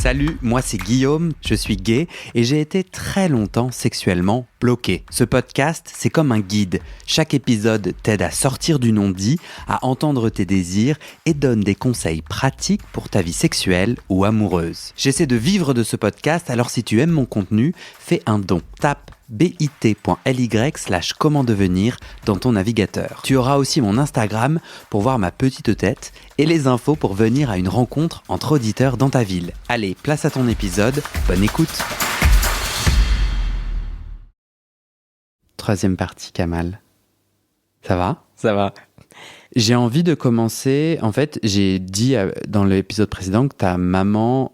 Salut, moi c'est Guillaume, je suis gay et j'ai été très longtemps sexuellement bloqué. Ce podcast, c'est comme un guide. Chaque épisode t'aide à sortir du non-dit, à entendre tes désirs et donne des conseils pratiques pour ta vie sexuelle ou amoureuse. J'essaie de vivre de ce podcast, alors si tu aimes mon contenu, fais un don. Tape bit.ly/comment devenir dans ton navigateur. Tu auras aussi mon Instagram pour voir ma petite tête et les infos pour venir à une rencontre entre auditeurs dans ta ville. Allez, place à ton épisode, bonne écoute. Troisième partie, Kamal. Ça va ? Ça va. J'ai envie de commencer, en fait, j'ai dit dans l'épisode précédent que ta maman...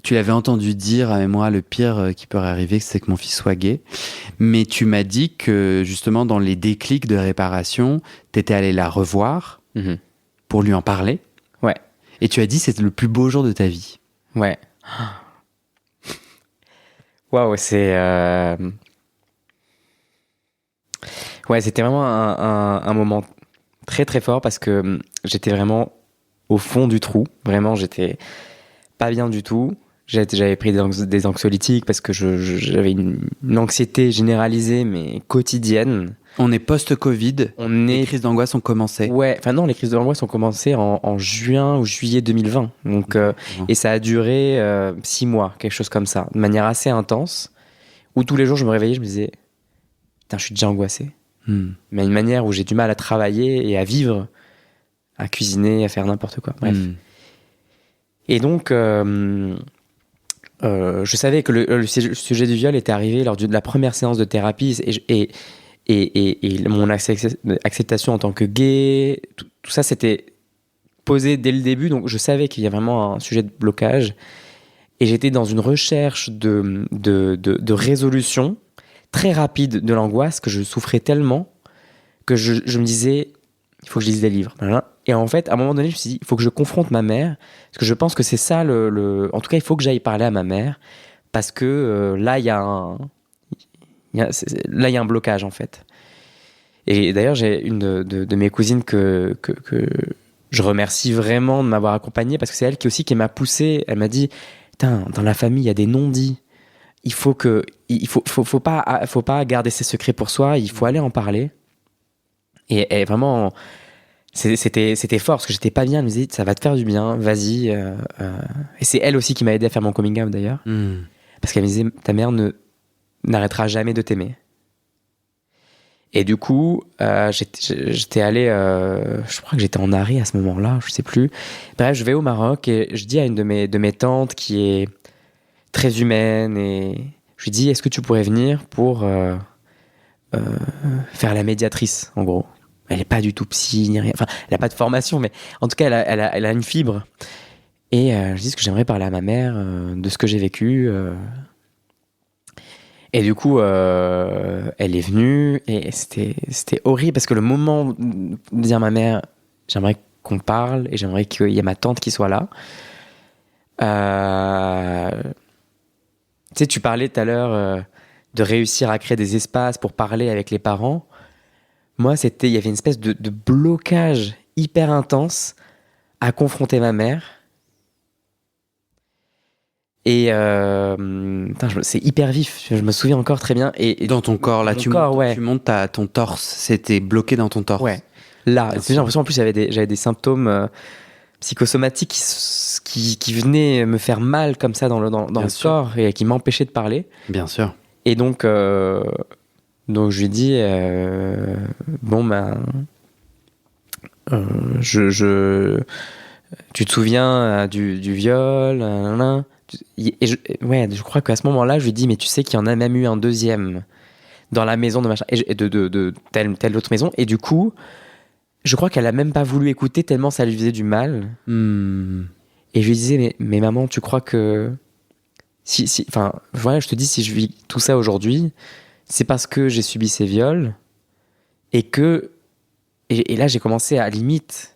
Tu l'avais entendu dire à moi, le pire qui peut arriver, c'est que mon fils soit gay. Mais tu m'as dit que justement, dans les déclics de réparation, t'étais allé la revoir pour lui en parler. Ouais. Et tu as dit que c'était le plus beau jour de ta vie. Ouais. Waouh, c'est... Ouais, c'était vraiment un moment très très fort parce que j'étais vraiment au fond du trou. Vraiment, j'étais pas bien du tout. J'avais pris des anxiolytiques parce que j'avais une anxiété généralisée mais quotidienne. On est post-Covid, les crises d'angoisse ont commencé. Ouais, enfin non, les crises d'angoisse ont commencé en juin ou juillet 2020. Donc, et ça a duré 6 mois, quelque chose comme ça, de manière assez intense, où tous les jours je me réveillais, je me disais, putain, je suis déjà angoissé. Mais une manière où j'ai du mal à travailler et à vivre, à cuisiner, à faire n'importe quoi. Bref. Et donc... je savais que le sujet du viol était arrivé lors de la première séance de thérapie et mon acceptation en tant que gay, tout ça s'était posé dès le début, donc je savais qu'il y a vraiment un sujet de blocage et j'étais dans une recherche de résolution très rapide de l'angoisse que je souffrais tellement que je me disais il faut que je lise des livres. Et en fait, à un moment donné, je me suis dit, il faut que je confronte ma mère, parce que je pense que c'est ça En tout cas, il faut que j'aille parler à ma mère, parce que là, il y a un blocage, en fait. Et d'ailleurs, j'ai une de mes cousines que je remercie vraiment de m'avoir accompagné, parce que c'est elle qui m'a poussé. Elle m'a dit, putain, dans la famille, il y a des non-dits. Il faut pas garder ses secrets pour soi, il faut aller en parler. Et vraiment, c'était fort parce que j'étais pas bien. Elle me disait, ça va te faire du bien, vas-y. Et c'est elle aussi qui m'a aidé à faire mon coming out d'ailleurs. Parce qu'elle me disait, ta mère n'arrêtera jamais de t'aimer. Et du coup, j'étais allé, je crois que j'étais en arrêt à ce moment-là, je sais plus. Bref, je vais au Maroc et je dis à une de mes tantes qui est très humaine et je lui dis, est-ce que tu pourrais venir pour faire la médiatrice, en gros. Elle est pas du tout psy, ni rien. Enfin, elle a pas de formation, mais en tout cas, elle a une fibre. Et je dis que j'aimerais parler à ma mère de ce que j'ai vécu. Et du coup, elle est venue et c'était horrible parce que le moment de dire à ma mère, j'aimerais qu'on parle et j'aimerais qu'il y ait ma tante qui soit là. Tu sais, tu parlais tout à l'heure de réussir à créer des espaces pour parler avec les parents. Moi, il y avait une espèce de blocage hyper intense à confronter ma mère. Et c'est hyper vif, je me souviens encore très bien. Et dans ton corps, là, tu montes à ton torse, c'était bloqué dans ton torse. Ouais, là, j'ai l'impression en plus j'avais des symptômes psychosomatiques qui venaient me faire mal comme ça dans le corps et qui m'empêchaient de parler. Bien sûr. Et donc je lui dis tu te souviens du viol, et je crois qu'à ce moment-là je lui dis mais tu sais qu'il y en a même eu un deuxième dans la maison de machin et de telle autre maison et du coup je crois qu'elle a même pas voulu écouter tellement ça lui faisait du mal. Et je lui disais mais maman, tu crois que enfin voilà, je te dis, si je vis tout ça aujourd'hui, c'est parce que j'ai subi ces viols et là j'ai commencé à limite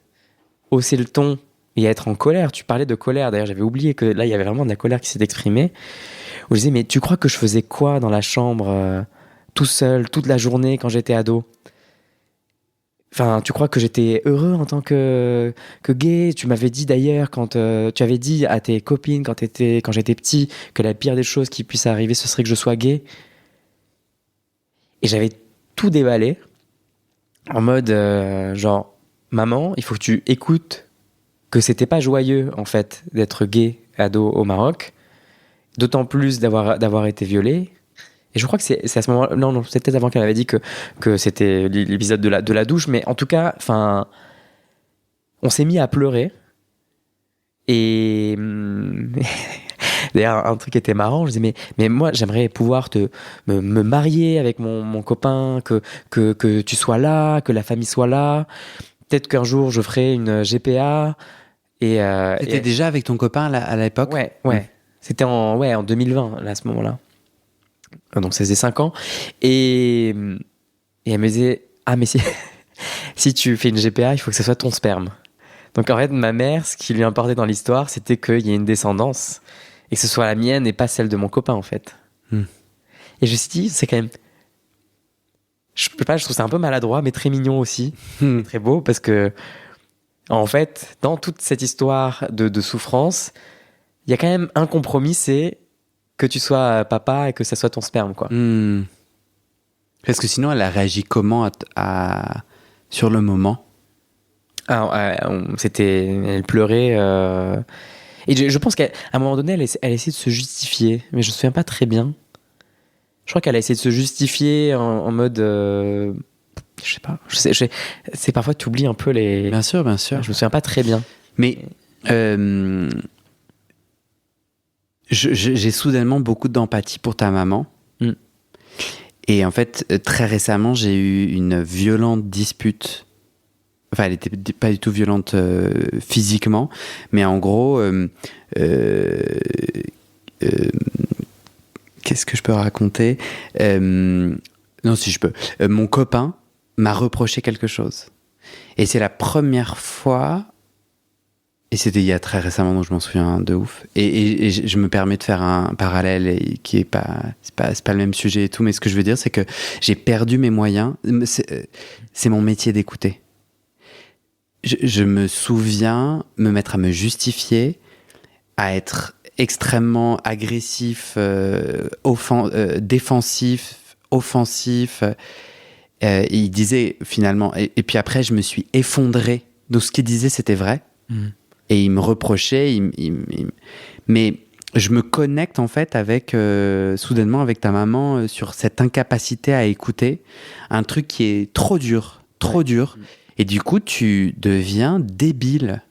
hausser le ton et à être en colère. Tu parlais de colère, d'ailleurs j'avais oublié que là il y avait vraiment de la colère qui s'est exprimée, où je disais mais tu crois que je faisais quoi dans la chambre tout seul toute la journée quand j'étais ado? Enfin, tu crois que j'étais heureux en tant que gay? Tu m'avais dit d'ailleurs, quand tu avais dit à tes copines quand j'étais petit, que la pire des choses qui puisse arriver, ce serait que je sois gay. Et j'avais tout déballé en mode genre, maman, il faut que tu écoutes que c'était pas joyeux en fait d'être gay ado au Maroc, d'autant plus d'avoir été violé. Et je crois que c'est à ce moment-là, non, c'est peut-être avant qu'elle avait dit que c'était l'épisode de la douche, mais en tout cas, enfin, on s'est mis à pleurer. Et d'ailleurs, un truc qui était marrant, je disais, mais moi, j'aimerais pouvoir me marier avec mon copain, que tu sois là, que la famille soit là. Peut-être qu'un jour, je ferai une GPA. T'étais déjà avec ton copain à l'époque? Ouais. C'était en 2020, là, à ce moment-là. Donc ça faisait 5 ans. Et elle me disait, ah mais si tu fais une GPA, il faut que ce soit ton sperme. Donc en fait, ma mère, ce qui lui importait dans l'histoire, c'était qu'il y ait une descendance et que ce soit la mienne et pas celle de mon copain en fait. Et je me suis dit, c'est quand même... Je trouve ça un peu maladroit, mais très mignon aussi. Très beau, parce que en fait, dans toute cette histoire de souffrance, il y a quand même un compromis, c'est que tu sois papa et que ça soit ton sperme, quoi. Parce que sinon, elle a réagi comment sur le moment? Elle pleurait. Et je pense qu'à un moment donné, elle essayait de se justifier, mais je me souviens pas très bien. Je crois qu'elle a essayé de se justifier en mode... je sais pas. C'est parfois tu oublies un peu les... Bien sûr. Je me souviens pas très bien. Mais... j'ai soudainement beaucoup d'empathie pour ta maman. Et en fait, très récemment, j'ai eu une violente dispute. Enfin, elle n'était pas du tout violente physiquement, mais en gros, qu'est-ce que je peux raconter? Non, si je peux. Mon copain m'a reproché quelque chose. Et c'est la première fois... Et c'était il y a très récemment, donc je m'en souviens de ouf. Et je me permets de faire un parallèle qui est pas, c'est pas le même sujet et tout, mais ce que je veux dire, c'est que j'ai perdu mes moyens. C'est mon métier d'écouter. Je me souviens me mettre à me justifier, à être extrêmement agressif, défensif, offensif. Il disait finalement, et puis après, je me suis effondré. Donc ce qu'il disait, c'était vrai. Et il me reprochait, mais je me connecte en fait soudainement avec ta maman sur cette incapacité à écouter un truc qui est trop dur. Et du coup, tu deviens débile.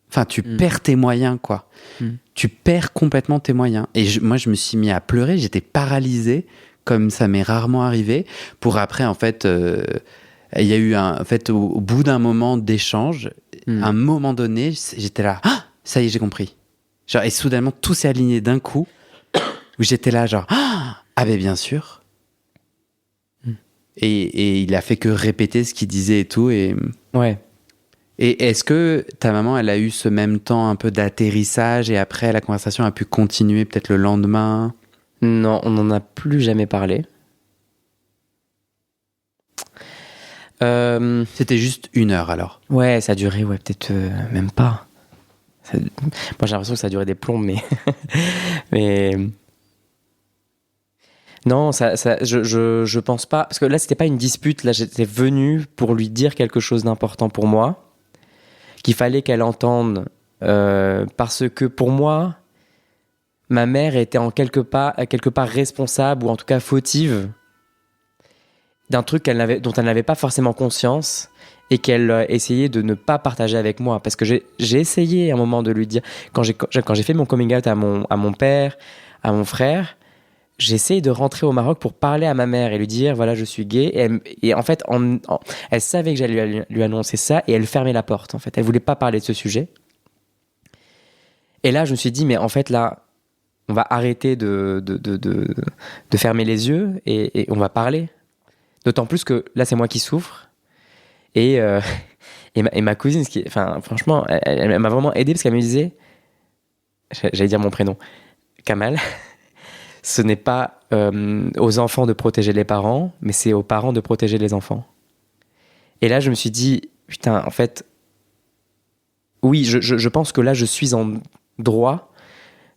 Enfin, tu perds tes moyens, quoi. Tu perds complètement tes moyens. Et moi, je me suis mis à pleurer, j'étais paralysé, comme ça m'est rarement arrivé, pour après, en fait... il y a eu en fait, au bout d'un moment d'échange, un moment donné, j'étais là, ah, ça y est, j'ai compris. Genre, et soudainement, tout s'est aligné d'un coup, où j'étais là, genre, ah ben bien sûr. Et il a fait que répéter ce qu'il disait et tout. Ouais. Et est-ce que ta maman, elle a eu ce même temps un peu d'atterrissage et après, la conversation a pu continuer peut-être le lendemain? Non, on n'en a plus jamais parlé. C'était juste 1 heure alors? Ouais, ça a duré, peut-être même pas. Moi, j'ai l'impression que ça a duré des plombs, mais non, je pense pas. Parce que là, c'était pas une dispute. Là, j'étais venu pour lui dire quelque chose d'important pour moi, qu'il fallait qu'elle entende, parce que pour moi, ma mère était quelque part responsable, ou en tout cas fautive, d'un truc dont elle n'avait pas forcément conscience et qu'elle essayait de ne pas partager avec moi. Parce que j'ai essayé à un moment de lui dire, quand j'ai fait mon coming out à mon père, à mon frère, j'ai essayé de rentrer au Maroc pour parler à ma mère et lui dire, voilà, je suis gay. Et en fait, elle savait que j'allais lui annoncer ça et elle fermait la porte. En fait, elle voulait pas parler de ce sujet. Et là, je me suis dit, mais en fait, là, on va arrêter de fermer les yeux et on va parler. D'autant plus que là, c'est moi qui souffre. Et ma cousine, franchement, elle m'a vraiment aidé parce qu'elle me disait, j'allais dire mon prénom, Kamal, ce n'est pas aux enfants de protéger les parents, mais c'est aux parents de protéger les enfants. Et là, je me suis dit, putain, en fait, oui, je pense que là, je suis en droit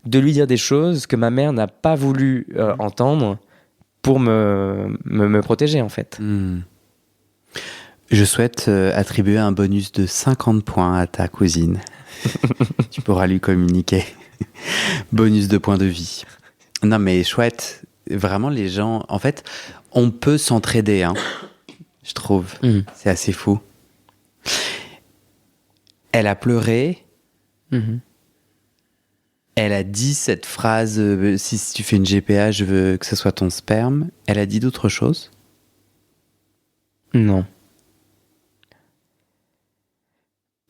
de lui dire des choses que ma mère n'a pas voulu entendre pour me protéger, en fait. Je souhaite attribuer un bonus de 50 points à ta cousine. Tu pourras lui communiquer. Bonus de points de vie. Non, mais chouette. Vraiment, les gens... En fait, on peut s'entraider, hein, je trouve. C'est assez fou. Elle a pleuré. Elle a dit cette phrase, si tu fais une GPA, je veux que ce soit ton sperme. Elle a dit d'autres choses? Non.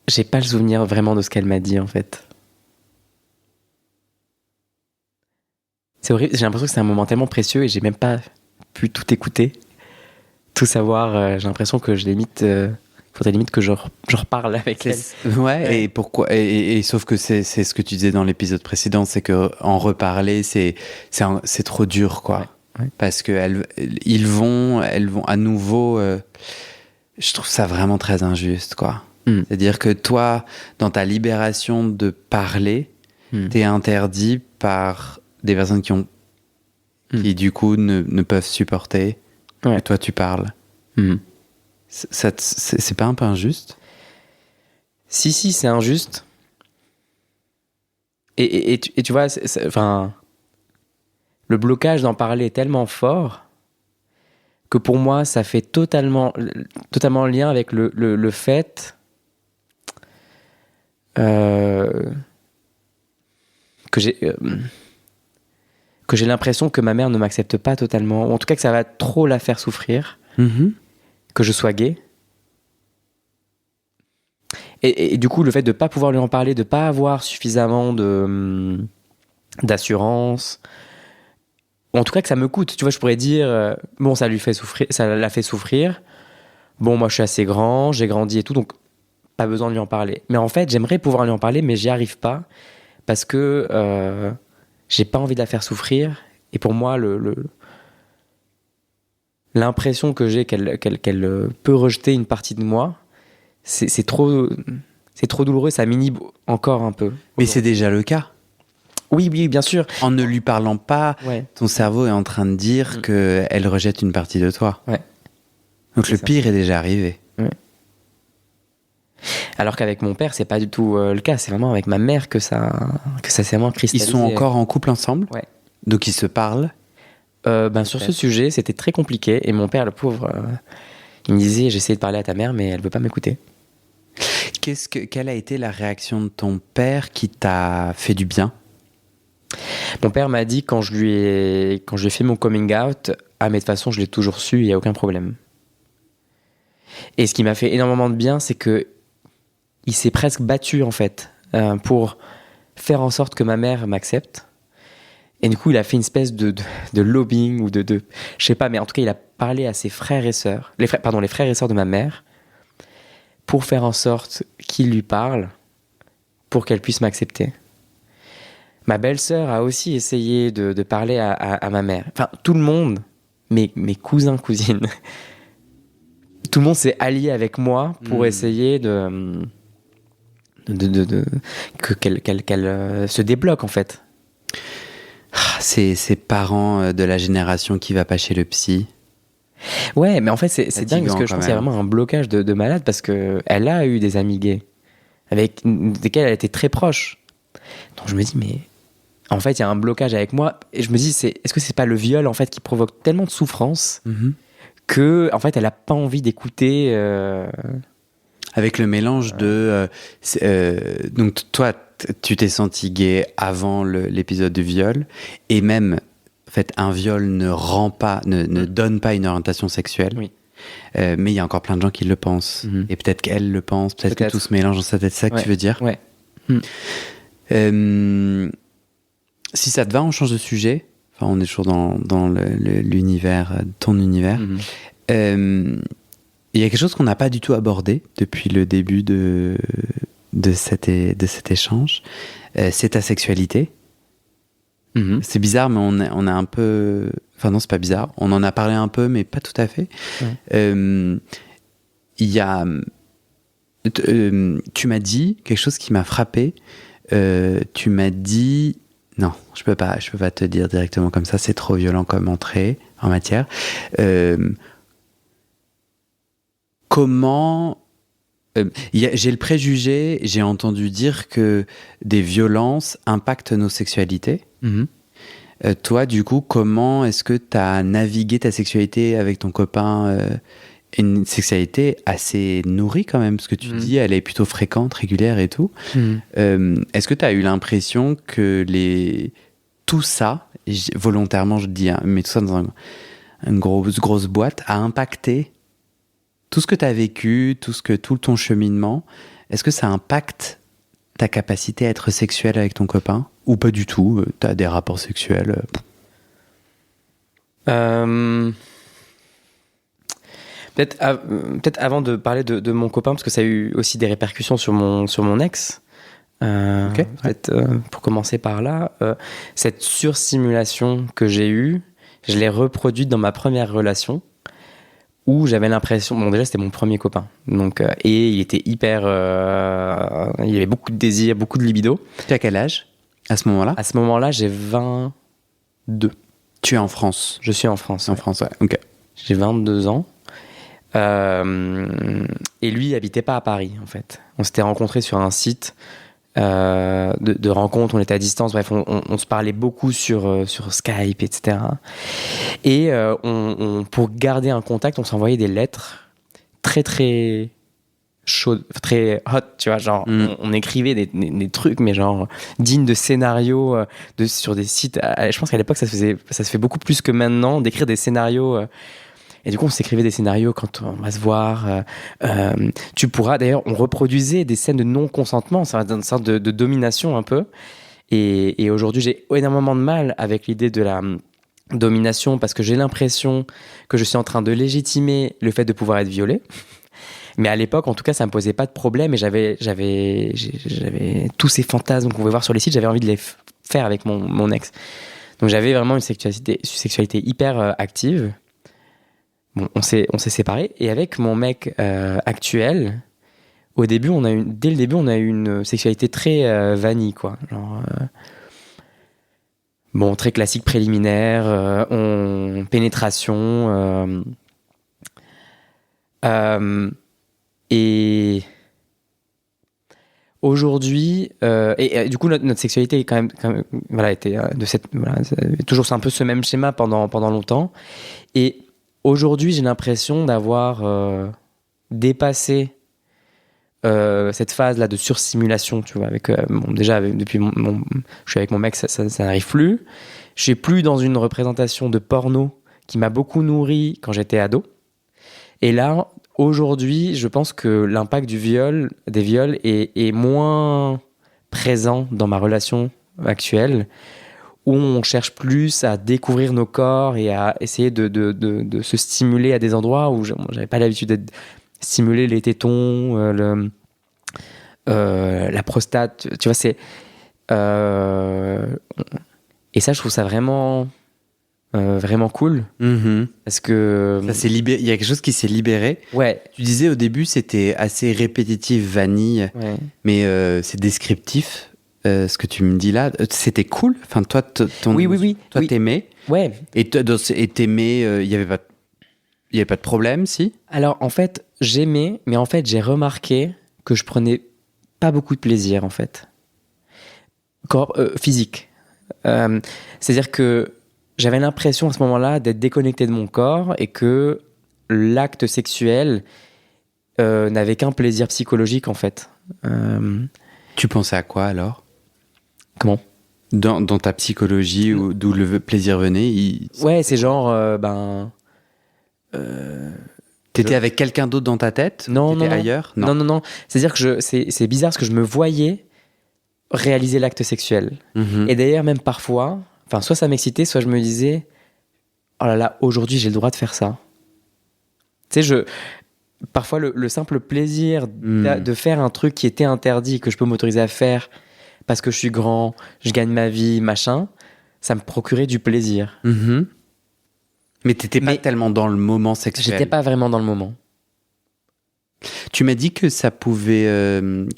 J'ai pas le souvenir vraiment de ce qu'elle m'a dit, en fait. C'est horrible, j'ai l'impression que c'est un moment tellement précieux et j'ai même pas pu tout écouter, tout savoir. J'ai l'impression que je limite... faudrait limite que je reparle avec elle. Ouais, et pourquoi et sauf que c'est ce que tu disais dans l'épisode précédent, c'est que en reparler, c'est trop dur, quoi. Ouais. Parce que elles vont à nouveau. Je trouve ça vraiment très injuste, quoi. C'est-à-dire que toi, dans ta libération de parler, t'es interdit par des personnes qui du coup ne peuvent supporter. Ouais. Et toi, tu parles. C'est pas un peu injuste? Si, c'est injuste. Et tu vois, enfin, le blocage d'en parler est tellement fort que pour moi, ça fait totalement lien avec le fait que j'ai l'impression que ma mère ne m'accepte pas totalement, ou en tout cas que ça va trop la faire souffrir. Que je sois gay. Et du coup, le fait de ne pas pouvoir lui en parler, de ne pas avoir suffisamment d'assurance, ou en tout cas que ça me coûte. Tu vois, je pourrais dire, bon, ça l'a fait souffrir. Bon, moi, je suis assez grand, j'ai grandi et tout, donc pas besoin de lui en parler. Mais en fait, j'aimerais pouvoir lui en parler, mais j'y arrive pas parce que j'ai pas envie de la faire souffrir. Et pour moi, l'impression que j'ai qu'elle peut rejeter une partie de moi, c'est trop douloureux, ça m'inhibe encore un peu. Mais c'est déjà le cas. Oui, bien sûr. En ne lui parlant pas, ton cerveau est en train de dire qu'elle rejette une partie de toi. Ouais. Donc le pire est déjà arrivé. Ouais. Alors qu'avec mon père, c'est pas du tout le cas. C'est vraiment avec ma mère que ça s'est vraiment cristallisé. Ils sont encore en couple ensemble? Ouais. Donc ils se parlent? Sur ce sujet, c'était très compliqué. Et mon père, le pauvre, il me disait, j'essayais de parler à ta mère, mais elle veut pas m'écouter. Quelle a été la réaction de ton père qui t'a fait du bien? Mon père m'a dit quand je lui ai fait mon coming out, mais de toute façon, je l'ai toujours su, il n'y a aucun problème. Et ce qui m'a fait énormément de bien, c'est que il s'est presque battu, en fait, pour faire en sorte que ma mère m'accepte. Et du coup, il a fait une espèce de lobbying, ou je sais pas, mais en tout cas, il a parlé à ses frères et sœurs, les frères et sœurs de ma mère, pour faire en sorte qu'ils lui parlent, pour qu'elle puisse m'accepter. Ma belle-sœur a aussi essayé de parler à ma mère. Enfin, tout le monde, mes cousins, cousines, tout le monde s'est allié avec moi pour essayer qu'elle se débloque, en fait. Ces parents de la génération qui va pas chez le psy. Ouais, mais en fait, c'est dingue parce que je pense qu'il y a vraiment un blocage de malade parce qu'elle a eu des amis gays avec desquels elle était très proche. Donc je me dis, mais en fait, il y a un blocage avec moi. Et je me dis, est-ce que c'est pas le viol en fait qui provoque tellement de souffrance que en fait, elle a pas envie d'écouter. Avec le mélange de donc toi, tu t'es senti gay avant l'épisode du viol, et même en fait, un viol ne donne pas une orientation sexuelle. Oui. Mais il y a encore plein de gens qui le pensent. Et peut-être qu'elle le pense, peut-être que tout se mélange dans sa tête. C'est ça que tu veux dire? Ouais. Si ça te va, on change de sujet. Enfin, on est toujours dans l'univers, ton univers. Il y a quelque chose qu'on n'a pas du tout abordé depuis le début de cet échange. C'est ta sexualité. C'est bizarre, mais on a un peu... Enfin non, c'est pas bizarre. On en a parlé un peu, mais pas tout à fait. il y a... tu m'as dit quelque chose qui m'a frappé. Tu m'as dit... Non, je peux pas te dire directement comme ça, c'est trop violent comme entrée en matière. Comment... j'ai le préjugé, j'ai entendu dire que des violences impactent nos sexualités. Toi, du coup, comment est-ce que tu as navigué ta sexualité avec ton copain une sexualité assez nourrie quand même, parce que tu dis elle est plutôt fréquente, régulière et tout. Est-ce que tu as eu l'impression que tout ça, volontairement je dis, hein, mais tout ça dans une grosse boîte, a impacté tout ce que tu as vécu, tout ton cheminement? Est-ce que ça impacte ta capacité à être sexuelle avec ton copain? Ou pas du tout? Tu as des rapports sexuels? Peut-être avant de parler de mon copain, parce que ça a eu aussi des répercussions sur mon ex. Okay, peut-être pour commencer par là, cette surstimulation que j'ai eue, je l'ai reproduite dans ma première relation, où j'avais l'impression, bon déjà c'était mon premier copain, donc et il était hyper, il avait beaucoup de désir, beaucoup de libido. Tu as quel âge à ce moment-là? À ce moment-là, j'ai 22. Tu es en France? Je suis en France. En France, ouais. Ok. J'ai 22 ans. Et lui, il habitait pas à Paris, en fait. On s'était rencontrés sur un site de rencontre, on était à distance, bref, on se parlait beaucoup sur Skype, etc. Et pour garder un contact, on s'envoyait des lettres très, très chaudes, très hot, tu vois, genre, on écrivait des trucs, mais genre, dignes de scénarios sur des sites. Je pense qu'à l'époque, ça se fait beaucoup plus que maintenant, d'écrire des scénarios... Et du coup, on s'écrivait des scénarios quand on va se voir. Tu pourras, d'ailleurs, on reproduisait des scènes de non-consentement, c'est une sorte de domination un peu. Et aujourd'hui, j'ai énormément de mal avec l'idée de la domination parce que j'ai l'impression que je suis en train de légitimer le fait de pouvoir être violé. Mais à l'époque, en tout cas, ça me posait pas de problème et j'avais tous ces fantasmes qu'on pouvait voir sur les sites, j'avais envie de les faire avec mon ex. Donc j'avais vraiment une sexualité hyper active. Bon, on s'est séparés et avec mon mec actuel, dès le début, on a eu une sexualité très vanille, quoi. Genre, bon, très classique préliminaire, pénétration, et aujourd'hui, et du coup notre sexualité est quand même voilà, était toujours un peu ce même schéma pendant longtemps. Et aujourd'hui, j'ai l'impression d'avoir dépassé cette phase-là de surstimulation, tu vois. Depuis je suis avec mon mec, ça n'arrive plus. Je suis plus dans une représentation de porno qui m'a beaucoup nourri quand j'étais ado. Et là, aujourd'hui, je pense que l'impact des viols est moins présent dans ma relation actuelle, où on cherche plus à découvrir nos corps et à essayer de se stimuler à des endroits où j'avais pas l'habitude d'être stimulé, les tétons, la prostate, tu vois, c'est... et ça, je trouve ça vraiment cool. Parce que... Ça s'est libéré. Il y a quelque chose qui s'est libéré. Ouais. Tu disais au début, c'était assez répétitif, vanille, ouais. Mais c'est descriptif. Ce que tu me dis là, c'était cool. Enfin, toi, oui. Toi, t'aimais. Ouais. Et t'aimais. Il y avait pas de problème, si. Alors, en fait, j'aimais, mais en fait, j'ai remarqué que je prenais pas beaucoup de plaisir, en fait. Physique. C'est-à-dire que j'avais l'impression à ce moment-là d'être déconnecté de mon corps et que l'acte sexuel n'avait qu'un plaisir psychologique, en fait. Tu pensais à quoi alors? Comment? Dans ta psychologie, d'où le plaisir venait Ouais, c'est genre... T'étais avec quelqu'un d'autre dans ta tête? Non, non, ailleurs? Non. C'est-à-dire que c'est bizarre parce que je me voyais réaliser l'acte sexuel. Et d'ailleurs, même parfois, soit ça m'excitait, soit je me disais, oh là là, aujourd'hui, j'ai le droit de faire ça. Tu sais, parfois, le simple plaisir de faire un truc qui était interdit, que je peux m'autoriser à faire parce que je suis grand, je gagne ma vie, machin, ça me procurait du plaisir. Mais t'étais pas tellement dans le moment sexuel. J'étais pas vraiment dans le moment. Tu m'as dit que ça pouvait,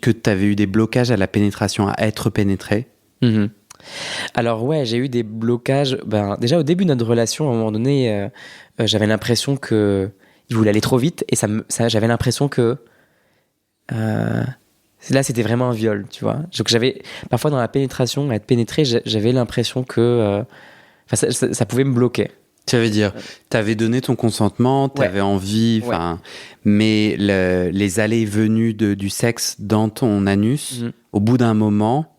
que tu avais eu des blocages à la pénétration, à être pénétré. Mhm. Alors ouais, j'ai eu des blocages. Ben, déjà au début de notre relation, à un moment donné, j'avais l'impression que il voulait aller trop vite et j'avais l'impression que là c'était vraiment un viol, tu vois. Donc j'avais parfois dans la pénétration, à être pénétré, j'avais l'impression que ça pouvait me bloquer. Ça veut dire, tu avais donné ton consentement, tu avais envie, mais les allées et venues du sexe dans ton anus, au bout d'un moment,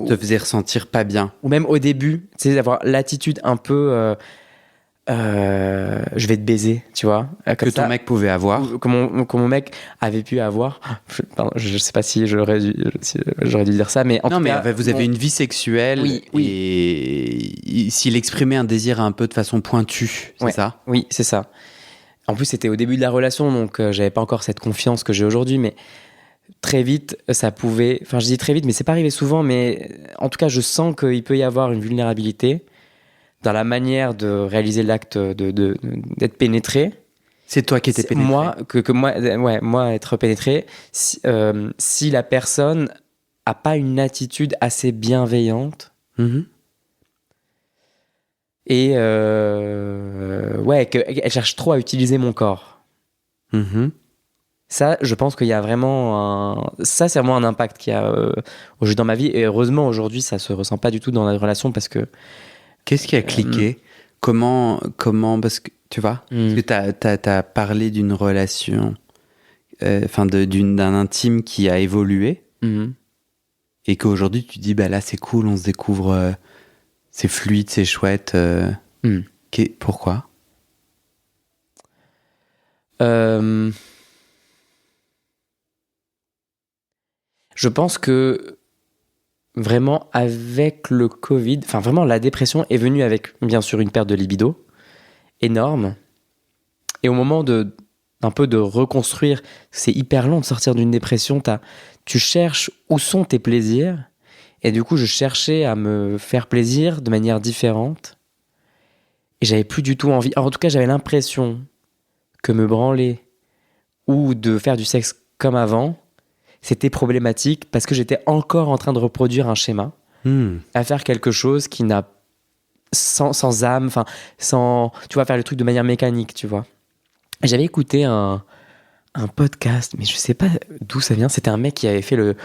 te faisait ressentir pas bien. Ou même au début, tu sais, d'avoir l'attitude un peu je vais te baiser, tu vois. Que ton mec pouvait avoir. Que mon mec avait pu avoir. Pardon, je sais pas si j'aurais dû dire ça, mais en tout cas, vous avez une vie sexuelle et s'il exprimait un désir un peu de façon pointue, c'est ça ? Oui, c'est ça. En plus, c'était au début de la relation, donc j'avais pas encore cette confiance que j'ai aujourd'hui, mais très vite, ça pouvait... Enfin, je dis très vite, mais c'est pas arrivé souvent, mais en tout cas, je sens qu'il peut y avoir une vulnérabilité dans la manière de réaliser l'acte d'être pénétré. C'est toi qui étais pénétré. Moi, être pénétré, si la personne a pas une attitude assez bienveillante et qu'elle cherche trop à utiliser mon corps. Ça, je pense qu'il y a vraiment ça, c'est vraiment un impact qu'il y a dans ma vie. Et heureusement, aujourd'hui, ça se ressent pas du tout dans la relation parce que qu'est-ce qui a cliqué ? Comment, parce que, tu vois, parce que t'as parlé d'une relation, d'un intime qui a évolué, et qu'aujourd'hui tu dis, bah là c'est cool, on se découvre, c'est fluide, c'est chouette. Pourquoi ? Je pense que vraiment, avec le Covid, enfin vraiment, la dépression est venue avec, bien sûr, une perte de libido énorme. Et au moment d'un peu de reconstruire, c'est hyper long de sortir d'une dépression. Tu cherches où sont tes plaisirs. Et du coup, je cherchais à me faire plaisir de manière différente. Et j'avais plus du tout envie. Alors, en tout cas, j'avais l'impression que me branler ou de faire du sexe comme avant, c'était problématique parce que j'étais encore en train de reproduire un schéma, à faire quelque chose qui n'a sans âme, enfin sans, tu vois, faire le truc de manière mécanique, tu vois. Et j'avais écouté un podcast, mais je sais pas d'où ça vient. C'était un mec qui avait fait le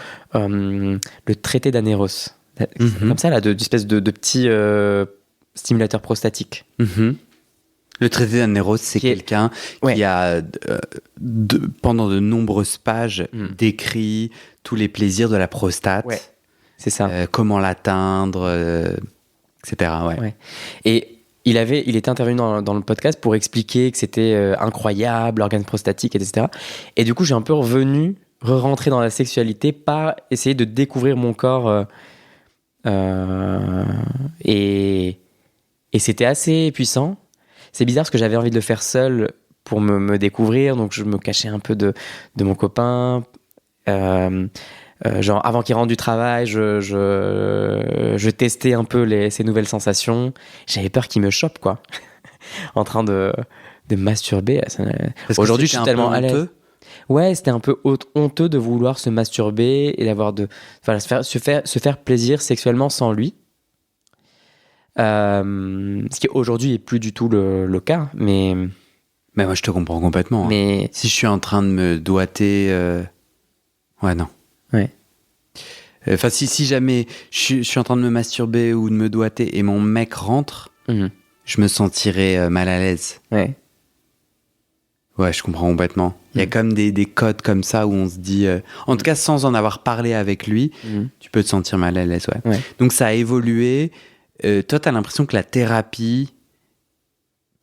traité d'Anéros, comme ça là, d'espèce de petit stimulateur prostatique. Le traité d'Anéros, c'est quelqu'un qui a, pendant de nombreuses pages, décrit tous les plaisirs de la prostate. Ouais, c'est ça. Comment l'atteindre, etc. Ouais. Et il était intervenu dans le podcast pour expliquer que c'était incroyable, l'organe prostatique, etc. Et du coup, j'ai un peu re-rentré dans la sexualité par essayer de découvrir mon corps. Et c'était assez puissant. C'est bizarre parce que j'avais envie de le faire seul pour me découvrir, donc je me cachais un peu de mon copain. Genre avant qu'il rentre du travail, je testais un peu ces nouvelles sensations. J'avais peur qu'il me chope, quoi, en train de masturber. Aujourd'hui, je suis tellement à l'aise. Ouais, c'était un peu honteux de vouloir se masturber et d'avoir se faire plaisir sexuellement sans lui. Ce qui aujourd'hui est plus du tout le cas, mais moi je te comprends complètement. Mais si je suis en train de me doigter, ouais, non. Ouais. Enfin, si jamais je suis en train de me masturber ou de me doigter et mon mec rentre, je me sentirais mal à l'aise. Ouais. Ouais, je comprends complètement. Il y a comme des codes comme ça où on se dit, en tout cas sans en avoir parlé avec lui, tu peux te sentir mal à l'aise. Ouais. Donc ça a évolué. Toi, t'as l'impression que la thérapie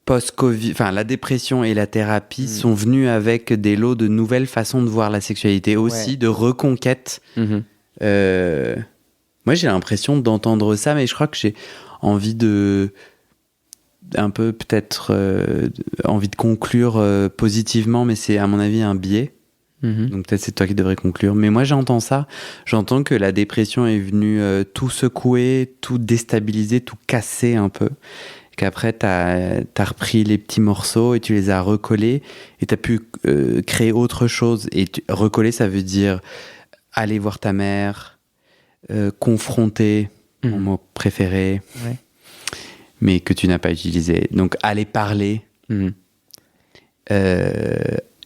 post-Covid, enfin la dépression et la thérapie sont venues avec des lots de nouvelles façons de voir la sexualité, aussi de reconquête. Moi, j'ai l'impression d'entendre ça, mais je crois que j'ai envie un peu peut-être envie de conclure positivement, mais c'est à mon avis un biais. Donc peut-être c'est toi qui devrais conclure. Mais moi j'entends ça. J'entends que la dépression est venue tout secouer, tout déstabiliser, tout casser un peu. qu'après t'as repris les petits morceaux et tu les as recollés et t'as pu créer autre chose. Et recoller, ça veut dire aller voir ta mère, confronter, mon mot préféré, mais que tu n'as pas utilisé. Donc aller parler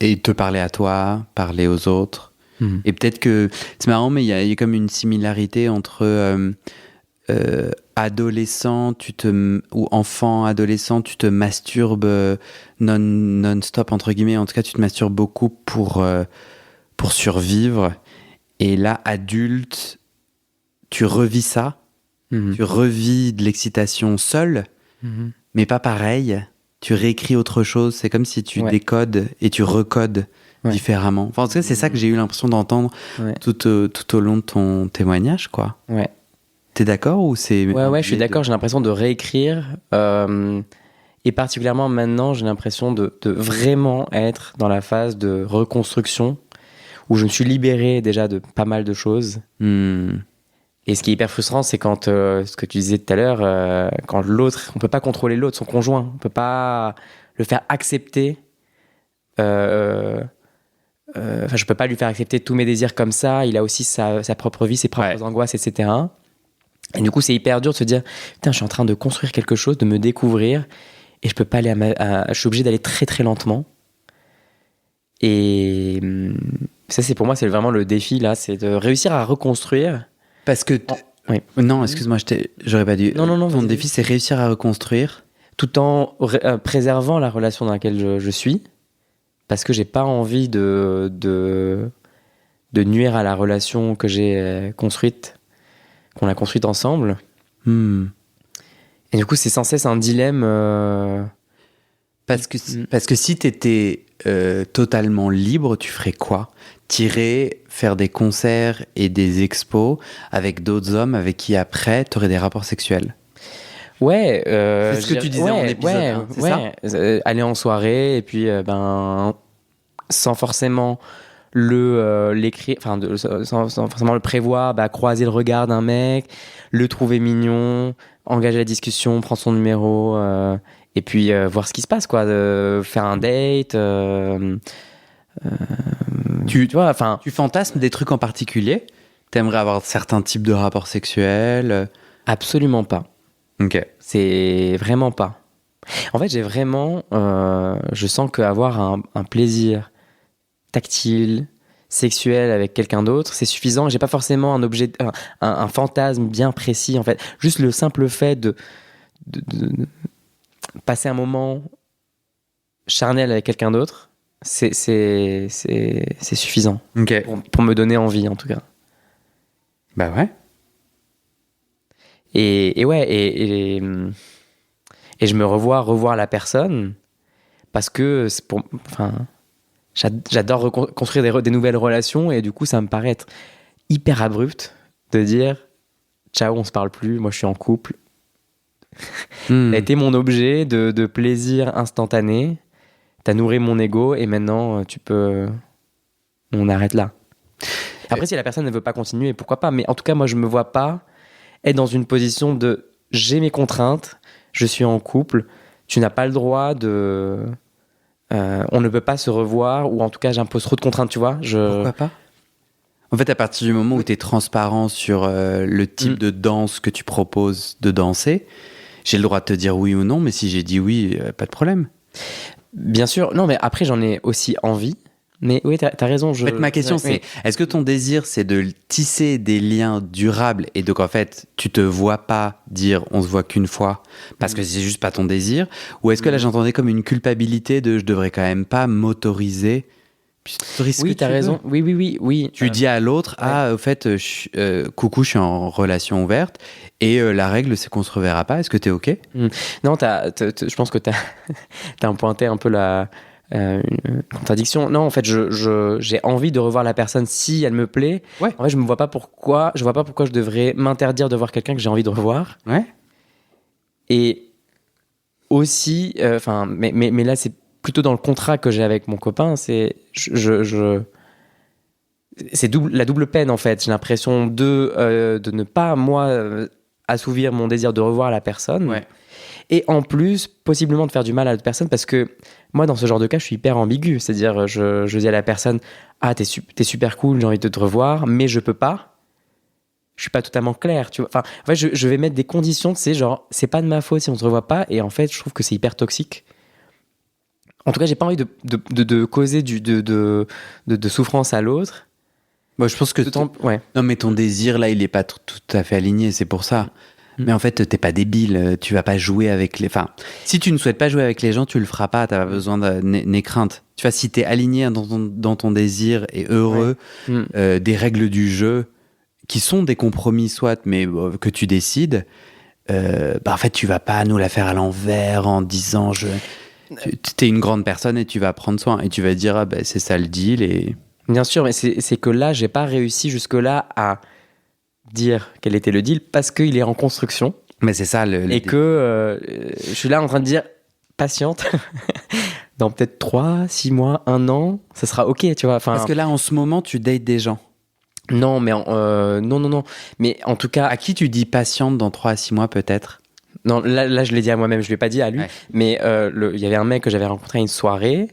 et te parler à toi, parler aux autres. Et peut-être que c'est marrant, mais il y a comme une similarité entre adolescent, ou enfant, adolescent, tu te masturbes non-stop, entre guillemets. En tout cas, tu te masturbes beaucoup pour survivre. Et là, adulte, tu revis ça. Tu revis de l'excitation seul, mais pas pareil. Tu réécris autre chose. C'est comme si tu décodes et tu recodes différemment. Enfin, en tout cas, c'est ça que j'ai eu l'impression d'entendre tout au long de ton témoignage, quoi. Ouais. T'es d'accord ou c'est... Ouais, je suis d'accord. J'ai l'impression de réécrire. Et particulièrement maintenant, j'ai l'impression de vraiment être dans la phase de reconstruction où je me suis libéré déjà de pas mal de choses. Et ce qui est hyper frustrant, c'est quand, ce que tu disais tout à l'heure, quand l'autre, on peut pas contrôler l'autre, son conjoint, on peut pas le faire accepter. Je peux pas lui faire accepter tous mes désirs comme ça. Il a aussi sa propre vie, ses propres angoisses, etc. Et du coup, c'est hyper dur de se dire, putain, je suis en train de construire quelque chose, de me découvrir, et je peux pas aller je suis obligé d'aller très très lentement. Et ça, c'est pour moi, c'est vraiment le défi là, c'est de réussir à reconstruire. Parce que non, excuse-moi, j'aurais pas dû. Non. Ton défi, c'est réussir à reconstruire, tout en préservant la relation dans laquelle je suis, parce que j'ai pas envie de nuire à la relation que j'ai construite, qu'on a construite ensemble. Et du coup, c'est sans cesse un dilemme. Parce que si t'étais totalement libre, tu ferais quoi? T'irais faire des concerts et des expos avec d'autres hommes avec qui après t'aurais des rapports sexuels? Ouais. C'est ce que tu disais en épisode 1, c'est ça? Aller en soirée et puis sans forcément l'écrire, enfin sans forcément le prévoir, croiser le regard d'un mec, le trouver mignon, engager la discussion, prendre son numéro et puis voir ce qui se passe, quoi, faire un date. Tu vois, enfin, tu fantasmes des trucs en particulier? T'aimerais avoir certains types de rapports sexuels? Absolument pas. Ok. C'est vraiment pas. En fait, j'ai vraiment, je sens qu'avoir un plaisir tactile, sexuel avec quelqu'un d'autre, c'est suffisant. J'ai pas forcément un fantasme bien précis, en fait. Juste le simple fait de passer un moment charnel avec quelqu'un d'autre, c'est suffisant. Ok. Pour me donner envie, en tout cas. Bah ouais. Et je me revoir la personne parce que j'adore reconstruire des nouvelles relations et du coup ça me paraît être hyper abrupt de dire ciao, on se parle plus, moi je suis en couple. Ça a été mon objet de plaisir instantané, t'as nourri mon ego et maintenant on arrête là. Après si la personne ne veut pas continuer, pourquoi pas, mais en tout cas moi je me vois pas être dans une position de j'ai mes contraintes, je suis en couple, tu n'as pas le droit de... on ne peut pas se revoir, ou en tout cas j'impose trop de contraintes, tu vois. Pourquoi pas? En fait, à partir du moment où tu es transparent sur le type de danse que tu proposes de danser, j'ai le droit de te dire oui ou non, mais si j'ai dit oui, pas de problème. Bien sûr, non mais après j'en ai aussi envie. Mais oui, t'as raison. En fait, ma question, c'est est-ce que ton désir, c'est de tisser des liens durables et donc, en fait, tu te vois pas dire on se voit qu'une fois parce que c'est juste pas ton désir? Ou est-ce que là, j'entendais comme une culpabilité de je devrais quand même pas m'autoriser? Oui, t'as raison. Oui. Tu dis à l'autre, au fait, coucou, je suis en relation ouverte et la règle, c'est qu'on se reverra pas. Est-ce que t'es OK? Non, je pense que t'as pointé un peu une contradiction. Non, en fait, j'ai envie de revoir la personne si elle me plaît. Ouais. En fait, je vois pas pourquoi je devrais m'interdire de voir quelqu'un que j'ai envie de revoir. Ouais. Et aussi, mais là, c'est plutôt dans le contrat que j'ai avec mon copain. C'est la double peine en fait. J'ai l'impression de ne pas moi assouvir mon désir de revoir la personne. Ouais. Et en plus, possiblement de faire du mal à l'autre personne, parce que moi, dans ce genre de cas, je suis hyper ambigu. C'est-à-dire, je dis à la personne, ah, t'es super cool, j'ai envie de te revoir, mais je peux pas. Je suis pas totalement clair, tu vois. Enfin, en fait, je vais mettre des conditions, tu sais, genre, c'est pas de ma faute si on se revoit pas, et en fait, je trouve que c'est hyper toxique. En tout cas, j'ai pas envie de causer de souffrance à l'autre. Moi, je pense que Ouais. non, mais ton désir là, il est pas tout à fait aligné, c'est pour ça. Mais en fait, t'es pas débile, tu vas pas jouer avec les. Enfin, si tu ne souhaites pas jouer avec les gens, tu le feras pas. T'as pas besoin n'aie crainte. Tu vois, si t'es aligné dans ton désir et heureux des règles du jeu, qui sont des compromis soit, mais que tu décides, en fait, tu vas pas nous la faire à l'envers en disant t'es une grande personne et tu vas prendre soin et tu vas dire ah ben c'est ça le deal et. Bien sûr, mais c'est que là, j'ai pas réussi jusque-là à dire quel était le deal parce qu'il est en construction. Mais c'est ça et que je suis là en train de dire patiente. Dans peut-être 3, 6 mois, 1 an, ça sera ok, tu vois. Enfin, parce que là, en ce moment, tu dates des gens. Non, mais non. Mais en tout cas, à qui tu dis patiente dans 3 à 6 mois peut-être? Non, là, je l'ai dit à moi-même, je ne l'ai pas dit à lui. Ouais. Mais il y avait un mec que j'avais rencontré à une soirée,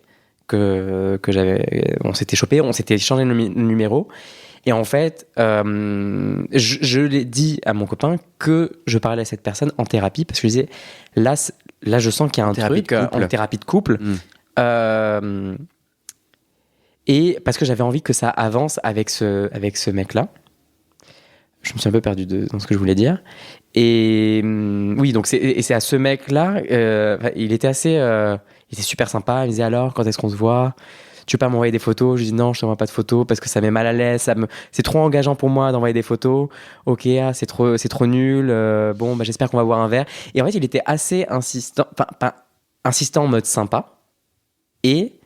on s'était chopé, on s'était échangé le numéro. Et en fait, je l'ai dit à mon copain que je parlais à cette personne en thérapie parce que je disais, là je sens qu'il y a un truc en thérapie de couple. Et parce que j'avais envie que ça avance avec ce mec-là. Je me suis un peu perdu dans ce que je voulais dire. Et oui, donc c'est à ce mec-là, il était super sympa. Il me disait alors, quand est-ce qu'on se voit? Tu veux pas m'envoyer des photos? Je lui dis non, je t'envoie pas de photos parce que ça met mal à l'aise. C'est trop engageant pour moi d'envoyer des photos. Ok, c'est trop nul. Bon, j'espère qu'on va boire un verre. Et en fait, il était assez insistant, pas insistant en mode sympa. Et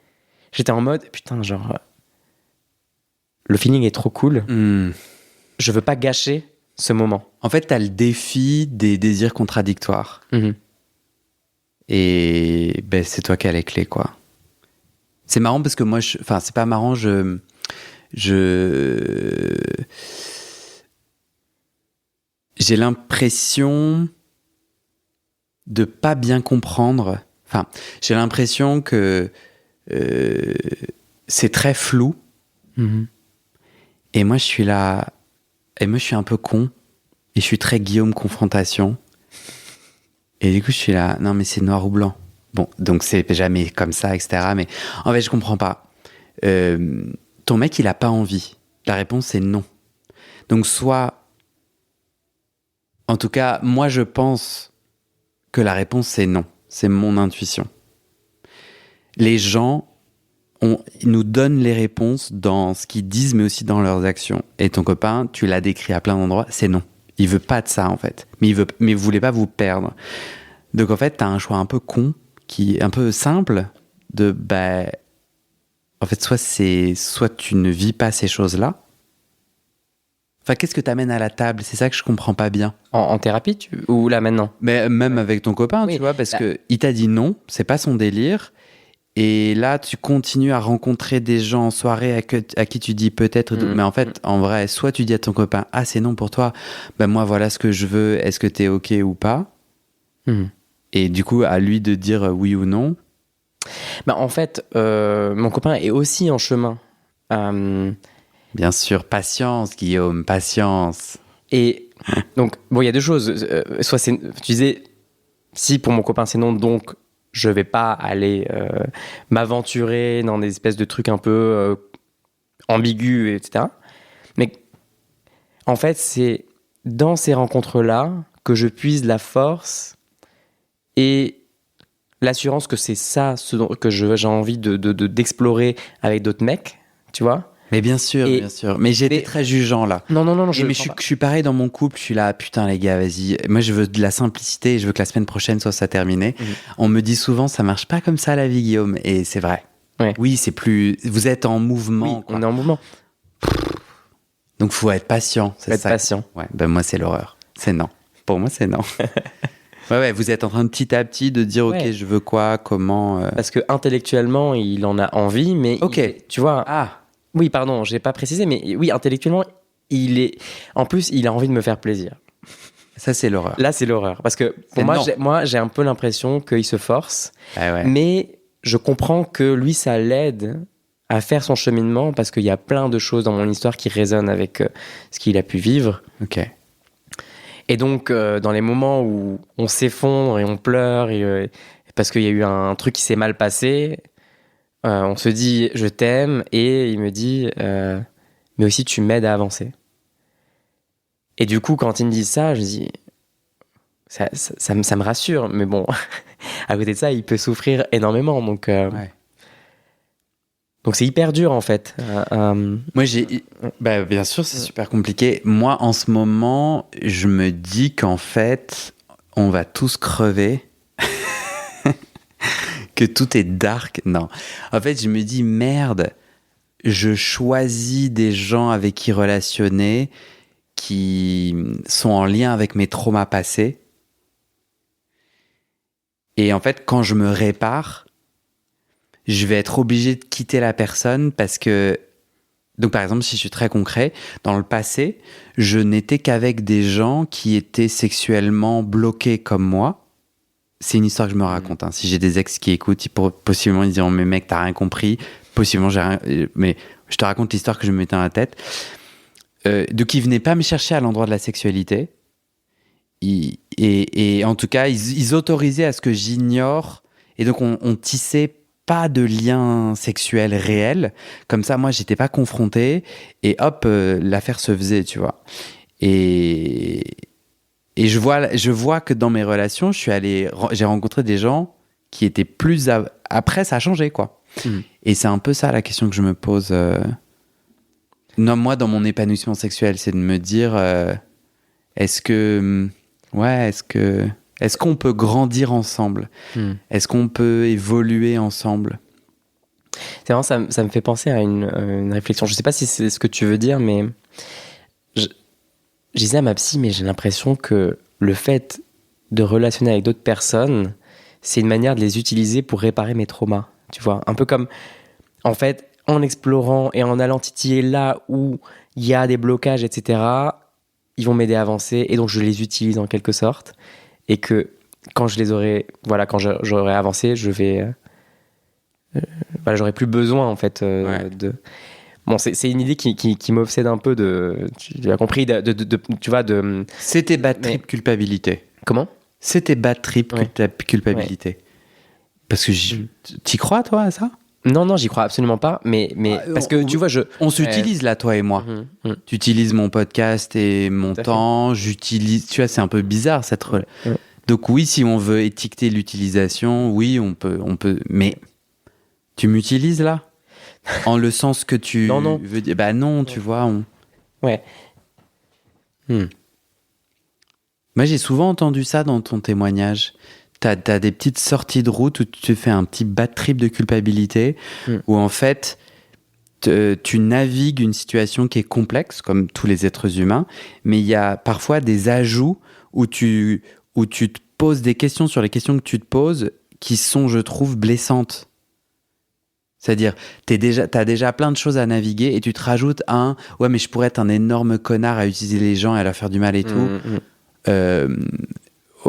j'étais en mode putain, genre le feeling est trop cool. Je veux pas gâcher ce moment. En fait, t'as le défi des désirs contradictoires. Et c'est toi qui as les clés, quoi. C'est marrant parce que moi, c'est pas marrant, j'ai l'impression de pas bien comprendre. Enfin, j'ai l'impression que c'est très flou. Et moi, je suis là. Et moi, je suis un peu con. Et je suis très Guillaume confrontation. Et du coup, je suis là. Non, mais c'est noir ou blanc. Bon, donc c'est jamais comme ça, etc. Mais en fait, je comprends pas. Ton mec, il a pas envie. La réponse, c'est non. Donc, soit. En tout cas, moi, je pense que la réponse, c'est non. C'est mon intuition. Les gens. Ils nous donnent les réponses dans ce qu'ils disent, mais aussi dans leurs actions. Et ton copain, tu l'as décrit à plein d'endroits, c'est non. Il veut pas de ça, en fait. Mais vous voulez pas vous perdre. Donc, en fait, t'as un choix un peu con, qui est un peu simple, en fait, soit tu ne vis pas ces choses-là. Enfin, qu'est-ce que t'amènes à la table? C'est ça que je comprends pas bien. En thérapie, ou là, maintenant? Mais même avec ton copain, oui, tu vois, parce que il t'a dit non, c'est pas son délire. Et là, tu continues à rencontrer des gens en soirée à qui tu dis peut-être... Mais en fait, en vrai, soit tu dis à ton copain « Ah, c'est non pour toi. Moi, voilà ce que je veux. Est-ce que t'es OK ou pas ?» Et du coup, à lui de dire oui ou non. En fait, mon copain est aussi en chemin. Bien sûr, patience, Guillaume, patience. Et donc, bon, il y a deux choses. Soit tu disais, si pour mon copain c'est non, donc... je vais pas aller m'aventurer dans des espèces de trucs un peu ambigus, etc. Mais en fait, c'est dans ces rencontres-là que je puise la force et l'assurance que c'est ça que j'ai envie d'explorer avec d'autres mecs, tu vois. Mais bien sûr, bien sûr. Mais j'ai été très jugeant, là. Non, je suis pareil dans mon couple. Je suis là, putain, les gars, vas-y. Moi, je veux de la simplicité et je veux que la semaine prochaine soit ça terminé. On me dit souvent, ça marche pas comme ça, la vie, Guillaume. Et c'est vrai. Ouais. Oui, c'est plus... Vous êtes en mouvement. Oui, on est en mouvement. Donc, faut être patient. Faut être patient. Ouais, moi, c'est l'horreur. C'est non. Pour moi, c'est non. Ouais, vous êtes en train de petit à petit de dire, ok, je veux quoi, comment... Parce que intellectuellement, il en a envie, mais... Ok. Tu vois... Oui, pardon, j'ai pas précisé, mais oui, intellectuellement, en plus, il a envie de me faire plaisir. Ça, c'est l'horreur. Là, c'est l'horreur. Parce que pour moi, j'ai un peu l'impression qu'il se force. Ah ouais. Mais je comprends que lui, ça l'aide à faire son cheminement parce qu'il y a plein de choses dans mon histoire qui résonnent avec ce qu'il a pu vivre. Ok. Et donc, dans les moments où on s'effondre et on pleure parce qu'il y a eu un truc qui s'est mal passé, on se dit « je t'aime » et il me dit « mais aussi tu m'aides à avancer ». Et du coup, quand il me dit ça, je dis ça me rassure, mais bon, à côté de ça, il peut souffrir énormément. Donc c'est hyper dur en fait. Moi, bien sûr, c'est super compliqué. Moi, en ce moment, je me dis qu'en fait, on va tous crever. Que tout est dark. Non. En fait, je me dis, merde, je choisis des gens avec qui relationner qui sont en lien avec mes traumas passés. Et en fait, quand je me répare, je vais être obligé de quitter la personne parce que... Donc, par exemple, si je suis très concret, dans le passé, je n'étais qu'avec des gens qui étaient sexuellement bloqués comme moi. C'est une histoire que je me raconte. Si j'ai des ex qui écoutent, possiblement ils diront « Mais mec, t'as rien compris. » Possiblement, j'ai rien... Mais je te raconte l'histoire que je me mettais dans la tête. Donc, ils venaient pas me chercher à l'endroit de la sexualité. Et en tout cas, ils autorisaient à ce que j'ignore. Et donc, on tissait pas de lien sexuel réel. Comme ça, moi, j'étais pas confronté. Et hop, l'affaire se faisait, tu vois. Et je vois que dans mes relations, j'ai rencontré des gens qui étaient plus... Après, ça a changé, quoi. Et c'est un peu ça, la question que je me pose... Non, moi, dans mon épanouissement sexuel, c'est de me dire... Est-ce qu'on peut grandir ensemble? Est-ce qu'on peut évoluer ensemble? C'est vraiment, ça me fait penser à une réflexion. Je sais pas si c'est ce que tu veux dire, mais je disais à ma psy, mais j'ai l'impression que le fait de relationner avec d'autres personnes, c'est une manière de les utiliser pour réparer mes traumas. Tu vois, un peu comme, en fait, en explorant et en allant titiller là où il y a des blocages, etc., ils vont m'aider à avancer et donc je les utilise en quelque sorte. Et que quand j'aurai avancé, j'aurai plus besoin en fait de. Bon, c'est une idée qui m'obsède un peu tu as compris tu vois de. C'était bad trip culpabilité. Comment? C'était bad trip culpabilité. Ouais. Parce que t'y crois toi à ça? Non, j'y crois absolument pas, mais parce que tu vois, on s'utilise là, toi et moi. Tu utilises mon podcast et mon temps, j'utilise, tu vois, c'est un peu bizarre cette Donc oui, si on veut étiqueter l'utilisation, oui, on peut, mais tu m'utilises là? En le sens que tu veux dire, bah non, tu vois. Ouais. Moi, j'ai souvent entendu ça dans ton témoignage. T'as des petites sorties de route où tu fais un petit bad trip de culpabilité, où en fait, tu navigues une situation qui est complexe, comme tous les êtres humains, mais il y a parfois des ajouts où tu te poses des questions sur les questions que tu te poses qui sont, je trouve, blessantes. C'est-à-dire, t'as déjà plein de choses à naviguer et tu te rajoutes un « Ouais, mais je pourrais être un énorme connard à utiliser les gens et à leur faire du mal et tout. »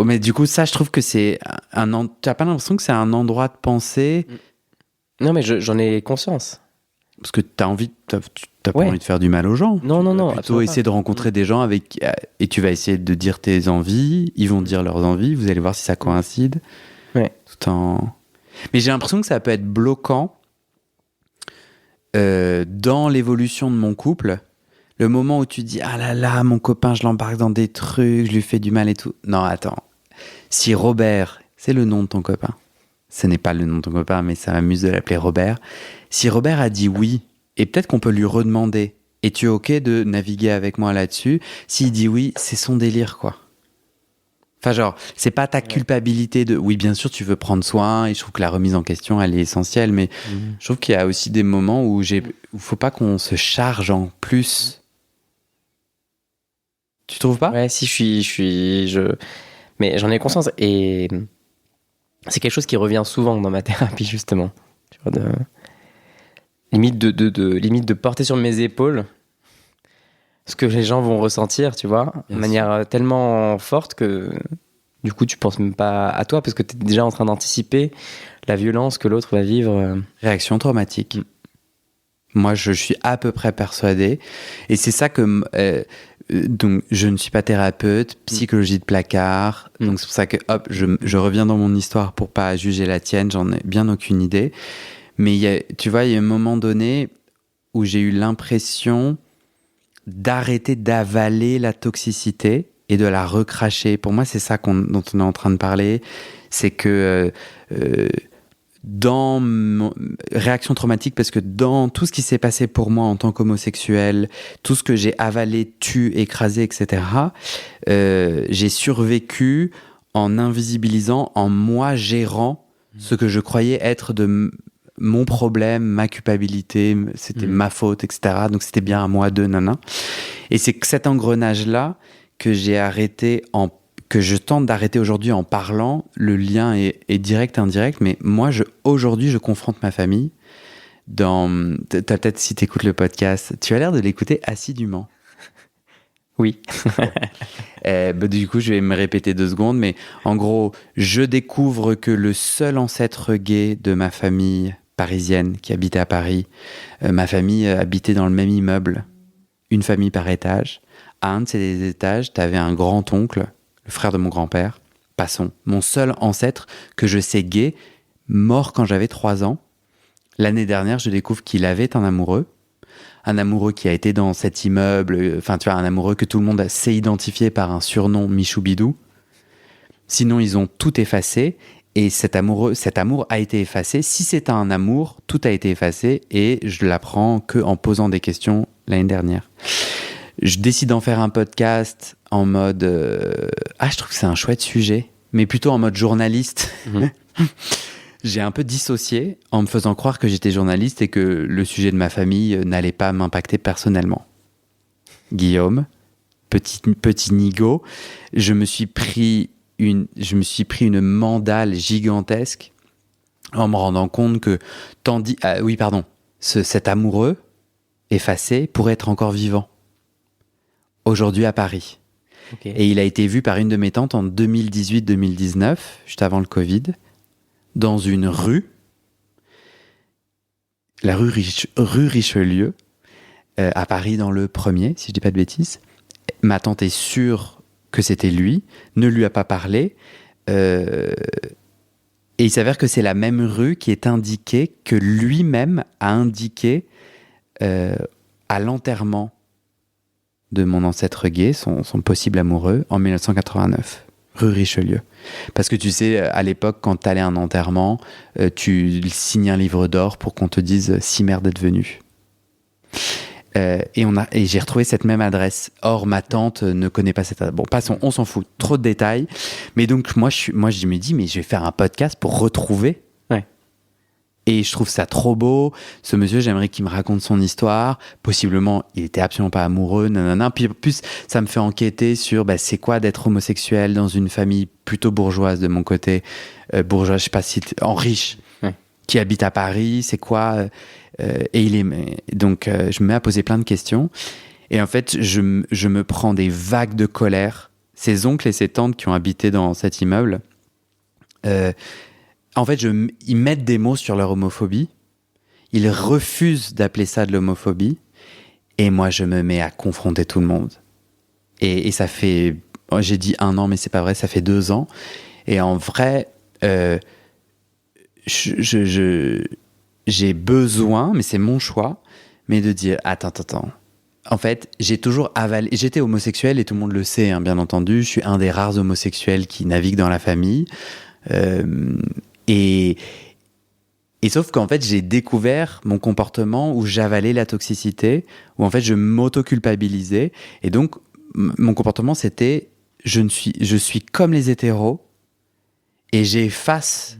mais du coup, ça, je trouve que c'est t'as pas l'impression que c'est un endroit de pensée? Non, mais j'en ai conscience. Parce que t'as pas envie de faire du mal aux gens. Non. Tu vas plutôt essayer de rencontrer des gens et tu vas essayer de dire tes envies, ils vont dire leurs envies, vous allez voir si ça coïncide. Ouais. Mais j'ai l'impression que ça peut être bloquant dans l'évolution de mon couple. Le moment où tu dis « Ah là là, mon copain, je l'embarque dans des trucs, je lui fais du mal et tout. » Non, attends. Si Robert, c'est le nom de ton copain. Ce n'est pas le nom de ton copain, mais ça m'amuse de l'appeler Robert. Si Robert a dit oui, et peut-être qu'on peut lui redemander « Es-tu OK de naviguer avec moi là-dessus ?» S'il dit oui, c'est son délire, quoi. Enfin, genre, c'est pas ta culpabilité de... Oui, bien sûr, tu veux prendre soin, et je trouve que la remise en question, elle est essentielle, mais je trouve qu'il y a aussi des moments où faut pas qu'on se charge en plus... Tu trouves pas? Ouais, si, mais j'en ai conscience et c'est quelque chose qui revient souvent dans ma thérapie justement. Tu vois, limite de porter sur mes épaules ce que les gens vont ressentir, tu vois, de manière tellement forte que du coup tu penses même pas à toi parce que tu es déjà en train d'anticiper la violence que l'autre va vivre. Réaction traumatique. Moi, je suis à peu près persuadé. Et c'est ça que... donc, je ne suis pas thérapeute, psychologie de placard. Donc, c'est pour ça que, hop, je reviens dans mon histoire pour pas juger la tienne. J'en ai bien aucune idée. Mais tu vois, il y a un moment donné où j'ai eu l'impression d'arrêter d'avaler la toxicité et de la recracher. Pour moi, c'est ça dont on est en train de parler. C'est que... dans réaction traumatique, parce que dans tout ce qui s'est passé pour moi en tant qu'homosexuel, tout ce que j'ai avalé, tué, écrasé, etc., j'ai survécu en invisibilisant, en moi gérant ce que je croyais être mon problème, ma culpabilité, c'était ma faute, etc. Donc c'était bien à moi de nana. Et c'est que cet engrenage-là que j'ai arrêté que je tente d'arrêter aujourd'hui en parlant. Le lien est direct, indirect, mais moi, aujourd'hui, je confronte ma famille. Peut-être si tu écoutes le podcast, tu as l'air de l'écouter assidûment. Oui. Du coup, je vais me répéter 2 secondes, mais en gros, je découvre que le seul ancêtre gay de ma famille parisienne qui habitait à Paris, ma famille habitait dans le même immeuble, une famille par étage. À un de ces étages, tu avais un grand-oncle, le frère de mon grand-père, Passon, mon seul ancêtre que je sais gay, mort quand j'avais 3 ans. L'année dernière, je découvre qu'il avait un amoureux qui a été dans cet immeuble, enfin tu vois, un amoureux que tout le monde sait identifier par un surnom Michoubidou. Sinon, ils ont tout effacé et cet amour a été effacé. Si c'est un amour, tout a été effacé et je l'apprends qu'en posant des questions l'année dernière. Je décide d'en faire un podcast en mode... je trouve que c'est un chouette sujet, mais plutôt en mode journaliste. J'ai un peu dissocié en me faisant croire que j'étais journaliste et que le sujet de ma famille n'allait pas m'impacter personnellement. Guillaume, petit nigo, je me suis pris une mandale gigantesque en me rendant compte que cet amoureux effacé pourrait être encore vivant. Aujourd'hui à Paris. Okay. Et il a été vu par une de mes tantes en 2018-2019, juste avant le Covid, dans une rue, la rue Richelieu, à Paris dans le 1er, si je dis pas de bêtises. Ma tante est sûre que c'était lui, ne lui a pas parlé, et il s'avère que c'est la même rue qui est indiquée, que lui-même a indiqué à l'enterrement de mon ancêtre gay, son possible amoureux, en 1989, rue Richelieu. Parce que tu sais, à l'époque, quand t'allais à un enterrement, tu signes un livre d'or pour qu'on te dise si mère d'être venu. Et j'ai retrouvé cette même adresse. Or, ma tante ne connaît pas cette adresse. Bon, passons, on s'en fout. Trop de détails. Mais donc, moi, je me dis, mais je vais faire un podcast pour retrouver. Et je trouve ça trop beau. Ce monsieur, j'aimerais qu'il me raconte son histoire. Possiblement, il était absolument pas amoureux, nanana. Puis en plus, ça me fait enquêter sur c'est quoi d'être homosexuel dans une famille plutôt bourgeoise de mon côté. Bourgeoise, je sais pas si... en riche, qui habite à Paris. C'est quoi et donc, je me mets à poser plein de questions. Et en fait, je me prends des vagues de colère. Ses oncles et ses tantes qui ont habité dans cet immeuble... en fait, ils mettent des mots sur leur homophobie. Ils refusent d'appeler ça de l'homophobie. Et moi, je me mets à confronter tout le monde. Et ça fait... J'ai dit 1 an, mais c'est pas vrai, ça fait 2 ans. Et en vrai, j'ai besoin, mais c'est mon choix, mais de dire, attends. En fait, j'ai toujours avalé... J'étais homosexuel et tout le monde le sait, hein, bien entendu. Je suis un des rares homosexuels qui navigue dans la famille. Et sauf qu'en fait, j'ai découvert mon comportement où j'avalais la toxicité, où en fait, je m'auto-culpabilisais. Et donc, mon comportement, c'était je suis comme les hétéros et j'efface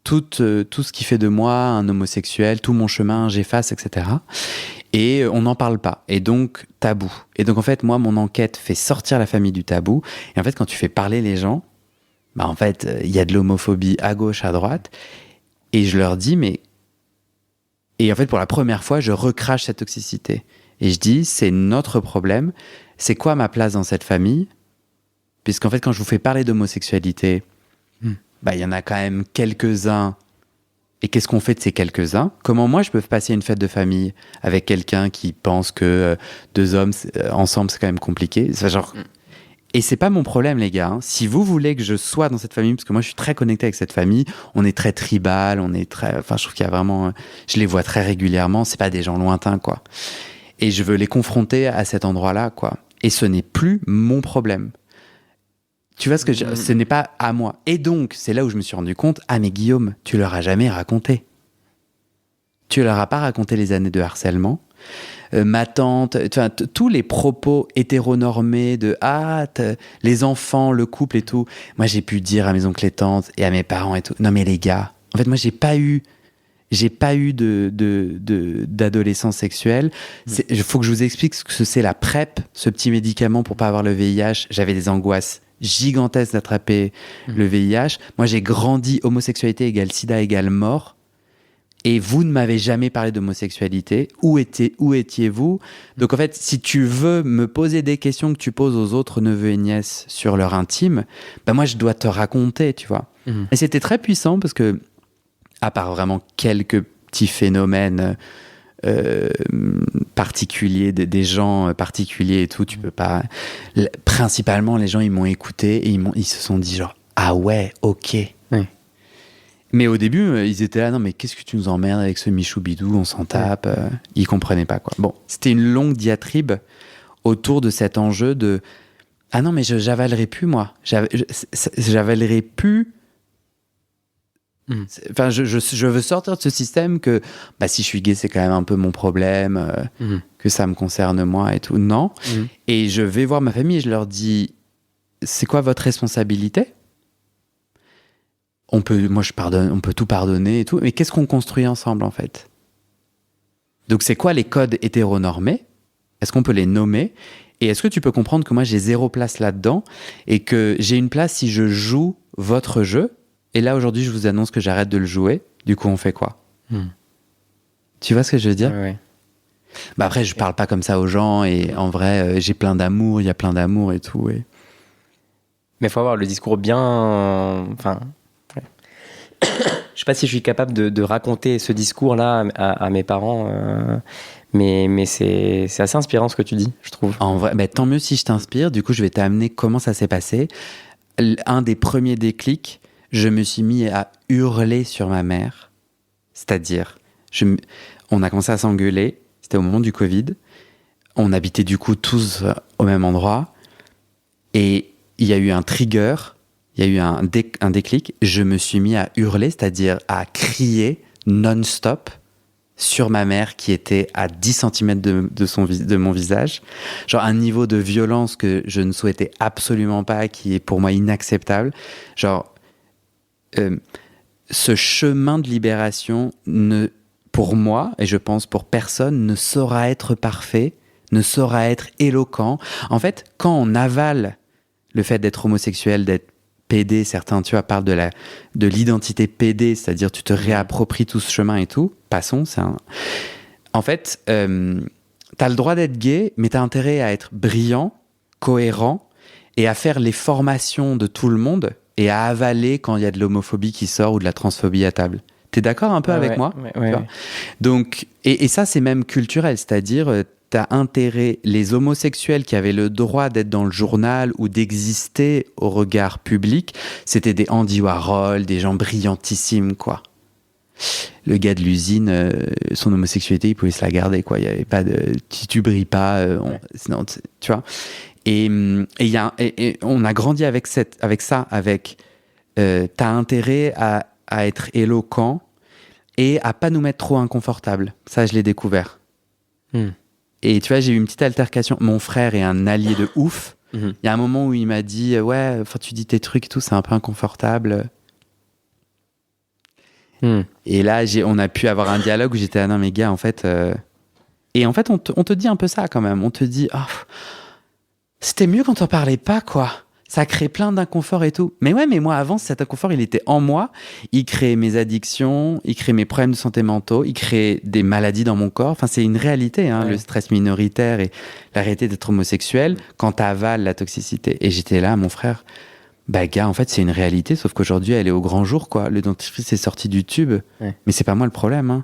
tout ce qui fait de moi un homosexuel, tout mon chemin, j'efface, etc. Et on n'en parle pas. Et donc, tabou. Et donc, en fait, moi, mon enquête fait sortir la famille du tabou. Et en fait, quand tu fais parler les gens, en fait, il y a de l'homophobie à gauche, à droite. Et je leur dis, et en fait, pour la première fois, je recrache cette toxicité. Et je dis, c'est notre problème. C'est quoi ma place dans cette famille ? Puisqu'en fait, quand je vous fais parler d'homosexualité, bah, y en a quand même quelques-uns. Et qu'est-ce qu'on fait de ces quelques-uns ? Comment moi, je peux passer une fête de famille avec quelqu'un qui pense que deux hommes ensemble, c'est quand même compliqué ? C'est genre... Et c'est pas mon problème, les gars. Hein. Si vous voulez que je sois dans cette famille, parce que moi, je suis très connecté avec cette famille, on est très tribal, on est très... Enfin, je trouve qu'il y a vraiment... Je les vois très régulièrement, c'est pas des gens lointains, quoi. Et je veux les confronter à cet endroit-là, quoi. Et ce n'est plus mon problème. Tu vois ce que ce n'est pas à moi. Et donc, c'est là où je me suis rendu compte, ah mais Guillaume, tu leur as jamais raconté. Tu leur as pas raconté les années de harcèlement. Ma tante, tous les propos hétéronormés de les enfants, le couple et tout. Moi, j'ai pu dire à mes oncles et tantes et à mes parents et tout. Non mais les gars, en fait, moi, j'ai pas eu d'adolescence sexuelle. Il faut que je vous explique ce que c'est la PrEP, ce petit médicament pour pas avoir le VIH. J'avais des angoisses gigantesques d'attraper le VIH. Moi, j'ai grandi homosexualité égale sida égale mort. Et vous ne m'avez jamais parlé d'homosexualité. Où étiez-vous ? Donc en fait, si tu veux me poser des questions que tu poses aux autres neveux et nièces sur leur intime, bah moi, je dois te raconter, tu vois. Et c'était très puissant parce que, à part vraiment quelques petits phénomènes particuliers, des gens particuliers et tout, tu peux pas... Principalement, les gens, ils m'ont écouté et ils se sont dit genre, ah ouais, ok. Oui. Mais au début, ils étaient là, non mais qu'est-ce que tu nous emmerdes avec ce Michou Bidou, on s'en tape. Ils comprenaient pas, quoi. Bon, c'était une longue diatribe autour de cet enjeu de, ah non mais j'avalerai plus, moi. J'avalerai plus... Enfin, je veux sortir de ce système que bah, si je suis gay, c'est quand même un peu mon problème, que ça me concerne moi et tout. Non. Et je vais voir ma famille et je leur dis, c'est quoi votre responsabilité ? Moi je pardonne, on peut tout pardonner et tout, mais qu'est-ce qu'on construit ensemble en fait ? Donc c'est quoi les codes hétéronormés ? Est-ce qu'on peut les nommer ? Et est-ce que tu peux comprendre que moi j'ai zéro place là-dedans et que j'ai une place si je joue votre jeu ? Et là, aujourd'hui, je vous annonce que j'arrête de le jouer. Du coup, on fait quoi ? Tu vois ce que je veux dire ? Ouais. Bah après, je parle pas comme ça aux gens. Et en vrai, j'ai plein d'amour. Il y a plein d'amour et tout. Et... Mais il faut avoir le discours bien... Enfin... Ouais. Je sais pas si je suis capable de raconter ce discours-là à mes parents. Mais c'est assez inspirant ce que tu dis, je trouve. En vrai, bah, tant mieux si je t'inspire. Du coup, je vais t'amener comment ça s'est passé. Un des premiers déclics... Je me suis mis à hurler sur ma mère. C'est-à-dire, on a commencé à s'engueuler. C'était au moment du Covid. On habitait du coup tous au même endroit. Et il y a eu un trigger, il y a eu un déclic. Je me suis mis à hurler, c'est-à-dire à crier non-stop sur ma mère qui était à 10 cm de mon visage. Genre un niveau de violence que je ne souhaitais absolument pas, qui est pour moi inacceptable. Genre... ce chemin de libération, pour moi, et je pense pour personne, ne saura être parfait, ne saura être éloquent. En fait, quand on avale le fait d'être homosexuel, d'être PD, certains, tu vois, parlent de l'identité PD, c'est-à-dire tu te réappropries tout ce chemin et tout. Passons, En fait, t'as le droit d'être gay, mais t'as intérêt à être brillant, cohérent, et à faire les formations de tout le monde, et à avaler quand il y a de l'homophobie qui sort ou de la transphobie à table. T'es d'accord un peu avec moi ? Ouais. Donc, et ça, c'est même culturel, c'est-à-dire, t'as intérêt, les homosexuels qui avaient le droit d'être dans le journal ou d'exister au regard public, c'était des Andy Warhol, des gens brillantissimes, quoi. Le gars de l'usine, son homosexualité, il pouvait se la garder, quoi. Il y avait pas de... Si tu brilles pas, sinon, tu vois. Et on a grandi avec ça, t'as intérêt à être éloquent et à pas nous mettre trop inconfortables. Ça, je l'ai découvert. Et tu vois, j'ai eu une petite altercation. Mon frère est un allié de ouf. Il y a un moment où il m'a dit, ouais, tu dis tes trucs et tout, c'est un peu inconfortable. Et là, on a pu avoir un dialogue où j'étais, ah non, mais gars, en fait... Et en fait, on te dit un peu ça quand même. On te dit, c'était mieux quand on parlait pas, quoi. Ça crée plein d'inconfort et tout. Mais ouais, mais moi, avant, cet inconfort, il était en moi. Il créait mes addictions, il créait mes problèmes de santé mentaux, il créait des maladies dans mon corps. Enfin, c'est une réalité, hein, le stress minoritaire et la réalité d'être homosexuel quand t'avales la toxicité. Et j'étais là, mon frère, bah gars, en fait, c'est une réalité, sauf qu'aujourd'hui, elle est au grand jour, quoi. Le dentifrice est sorti du tube. Ouais. Mais c'est pas moi le problème, hein.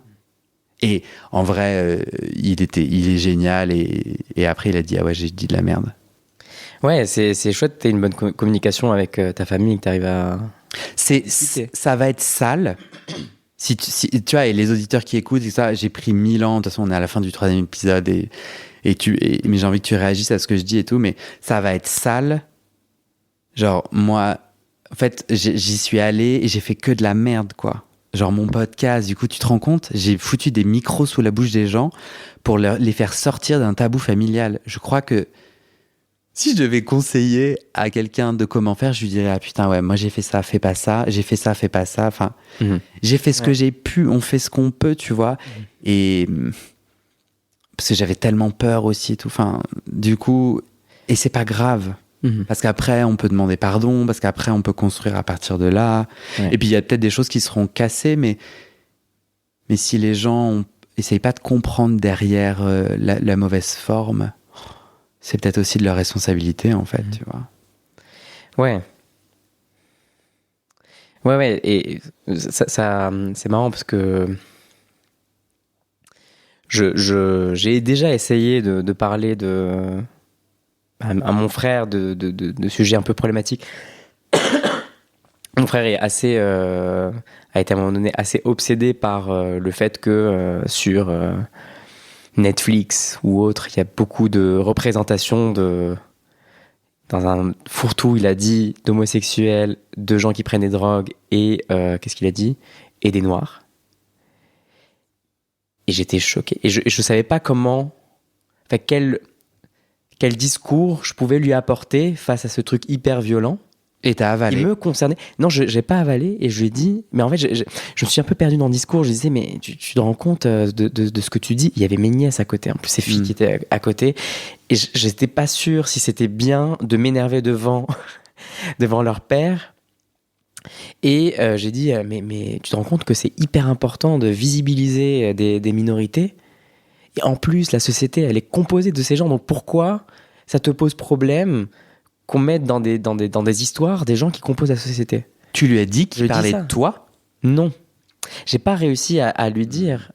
Et en vrai, il est génial. Et après, il a dit, ah ouais, j'ai dit de la merde. Ouais, c'est chouette, t'as une bonne communication avec ta famille, que t'arrives à... Ça va être sale. Si tu vois, et les auditeurs qui écoutent, ça, j'ai pris 1000 ans. De toute façon, on est à la fin du 3e épisode. Mais j'ai envie que tu réagisses à ce que je dis et tout. Mais ça va être sale. Genre, moi, en fait, j'y suis allé et j'ai fait que de la merde, quoi. Genre mon podcast, du coup, tu te rends compte, j'ai foutu des micros sous la bouche des gens pour les faire sortir d'un tabou familial. Je crois que si je devais conseiller à quelqu'un de comment faire, je lui dirais, ah putain, ouais, moi j'ai fait ça, fais pas ça, j'ai fait ça, fais pas ça. Enfin, j'ai fait ce que j'ai pu, on fait ce qu'on peut, tu vois. Et parce que j'avais tellement peur aussi et tout. Enfin, du coup, et c'est pas grave. Parce qu'après, on peut demander pardon, parce qu'après, on peut construire à partir de là. Ouais. Et puis, il y a peut-être des choses qui seront cassées, mais si les gens essayent pas de comprendre derrière la mauvaise forme, c'est peut-être aussi de leur responsabilité, en fait, tu vois. Ouais. Ouais, et ça c'est marrant parce que j'ai déjà essayé de parler à mon frère de sujets un peu problématiques. Mon frère est a été à un moment donné assez obsédé par le fait que sur Netflix ou autre, il y a beaucoup de représentations dans un fourre-tout, il a dit, d'homosexuels, de gens qui prennent des drogues et qu'est-ce qu'il a dit ? Et des noirs. Et j'étais choqué. Et je savais pas comment... Enfin, quel discours je pouvais lui apporter face à ce truc hyper violent. Et t'as avalé. Il me concernait. Non, je n'ai pas avalé et je lui ai dit... Mais en fait, je me suis un peu perdu dans le discours. Je disais, mais tu te rends compte de ce que tu dis ? Il y avait mes nièces à côté, en plus ces filles qui étaient à côté. Et je n'étais pas sûr si c'était bien de m'énerver devant leur père. Et j'ai dit, mais tu te rends compte que c'est hyper important de visibiliser des minorités ? Et en plus, la société, elle est composée de ces gens. Donc pourquoi ça te pose problème qu'on mette dans des histoires des gens qui composent la société ? Tu lui as dit qu'il parlait de toi ? Non. J'ai pas réussi à lui dire.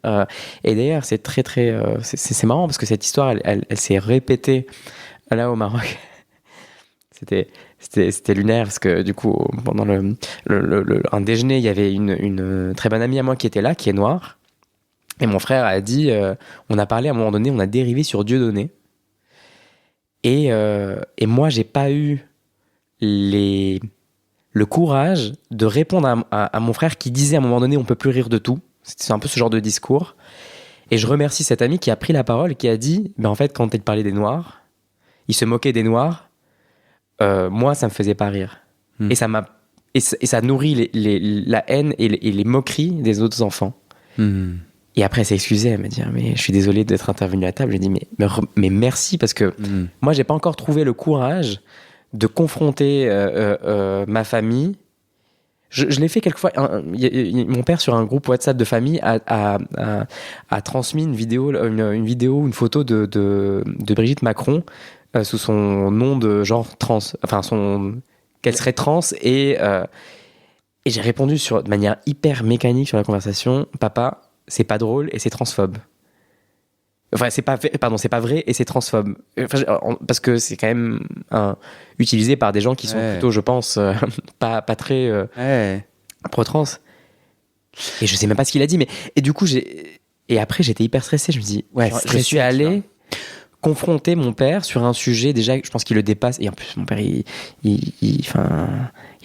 Et d'ailleurs, c'est très, très... c'est marrant parce que cette histoire, elle s'est répétée là au Maroc. C'était lunaire parce que du coup, pendant un déjeuner, il y avait une très bonne amie à moi qui était là, qui est noire. Et mon frère a dit, on a parlé à un moment donné, on a dérivé sur Dieudonné. Et moi, j'ai pas eu le courage de répondre à mon frère qui disait à un moment donné, on peut plus rire de tout. C'est un peu ce genre de discours. Et je remercie cet ami qui a pris la parole et qui a dit, en fait, quand il parlait des Noirs, il se moquait des Noirs, moi, ça me faisait pas rire. Et ça nourrit la haine et les moqueries des autres enfants. Et après, elle s'est excusée, elle m'a dit, mais je suis désolée d'être intervenue à table. J'ai dit, mais merci, parce que moi, j'ai pas encore trouvé le courage de confronter ma famille. Je l'ai fait quelquefois. Mon père, sur un groupe WhatsApp de famille, a transmis une vidéo, une photo de Brigitte Macron sous son nom de genre trans. Enfin, qu'elle serait trans. Et j'ai répondu de manière hyper mécanique sur la conversation, papa, c'est pas drôle et c'est transphobe. Enfin, c'est pas vrai et c'est transphobe. Enfin, parce que c'est quand même utilisé par des gens qui sont plutôt, je pense, pas très pro-trans. Et je sais même pas ce qu'il a dit, mais et du coup et après j'étais hyper stressé. Je me dis, je suis allé confronter mon père sur un sujet déjà, je pense qu'il le dépasse. Et en plus, mon père, il a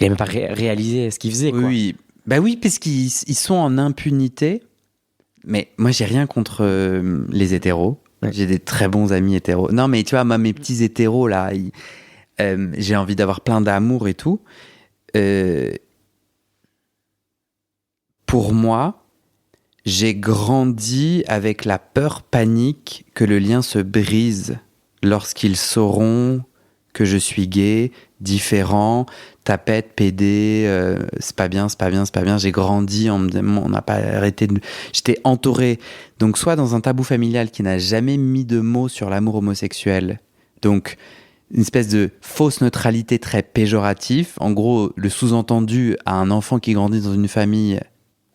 même pas réalisé ce qu'il faisait. Quoi. Oui, bah oui, parce qu'ils sont en impunité. Mais moi, j'ai rien contre les hétéros. Ouais. J'ai des très bons amis hétéros. Non, mais tu vois, moi, mes petits hétéros, là, j'ai envie d'avoir plein d'amour et tout. Pour moi, j'ai grandi avec la peur panique que le lien se brise lorsqu'ils sauront que je suis gay, différents, tapette, PD, c'est pas bien, j'ai grandi, on n'a pas arrêté de... J'étais entouré, donc soit dans un tabou familial qui n'a jamais mis de mots sur l'amour homosexuel, donc une espèce de fausse neutralité très péjorative, en gros, le sous-entendu à un enfant qui grandit dans une famille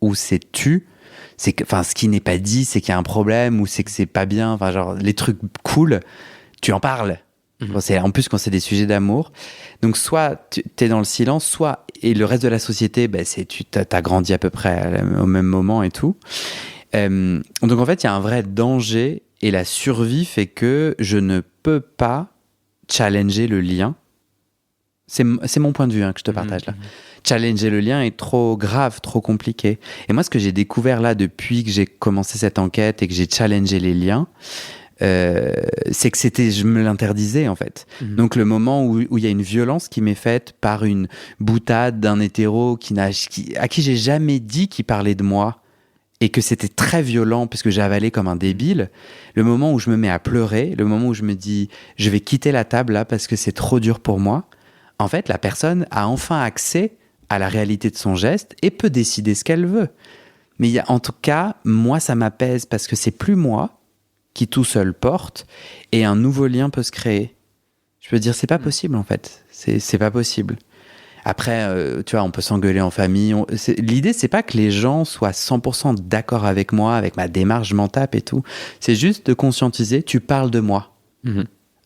où c'est tu, c'est que, enfin, ce qui n'est pas dit, c'est qu'il y a un problème, ou c'est que c'est pas bien, enfin, genre, les trucs cool, tu en parles. En plus, quand c'est des sujets d'amour. Donc, soit tu es dans le silence, soit, et le reste de la société, tu as grandi à peu près au même moment et tout. Donc, en fait, il y a un vrai danger, et la survie fait que je ne peux pas challenger le lien. C'est mon point de vue que je te partage là. Challenger le lien est trop grave, trop compliqué. Et moi, ce que j'ai découvert là depuis que j'ai commencé cette enquête et que j'ai challengé les liens, c'est que je me l'interdisais en fait. Donc le moment où il y a une violence qui m'est faite par une boutade d'un hétéro à qui j'ai jamais dit qu'il parlait de moi et que c'était très violent parce que j'ai avalé comme un débile, le moment où je me mets à pleurer, le moment où je me dis je vais quitter la table là parce que c'est trop dur pour moi, en fait la personne a enfin accès à la réalité de son geste et peut décider ce qu'elle veut. Mais en tout cas, moi ça m'apaise parce que c'est plus moi qui tout seul porte, et un nouveau lien peut se créer. Je peux dire, c'est pas possible en fait. C'est pas possible. Après, tu vois, on peut s'engueuler en famille. L'idée, c'est pas que les gens soient 100% d'accord avec moi, avec ma démarche, je m'en tape et tout. C'est juste de conscientiser, tu parles de moi.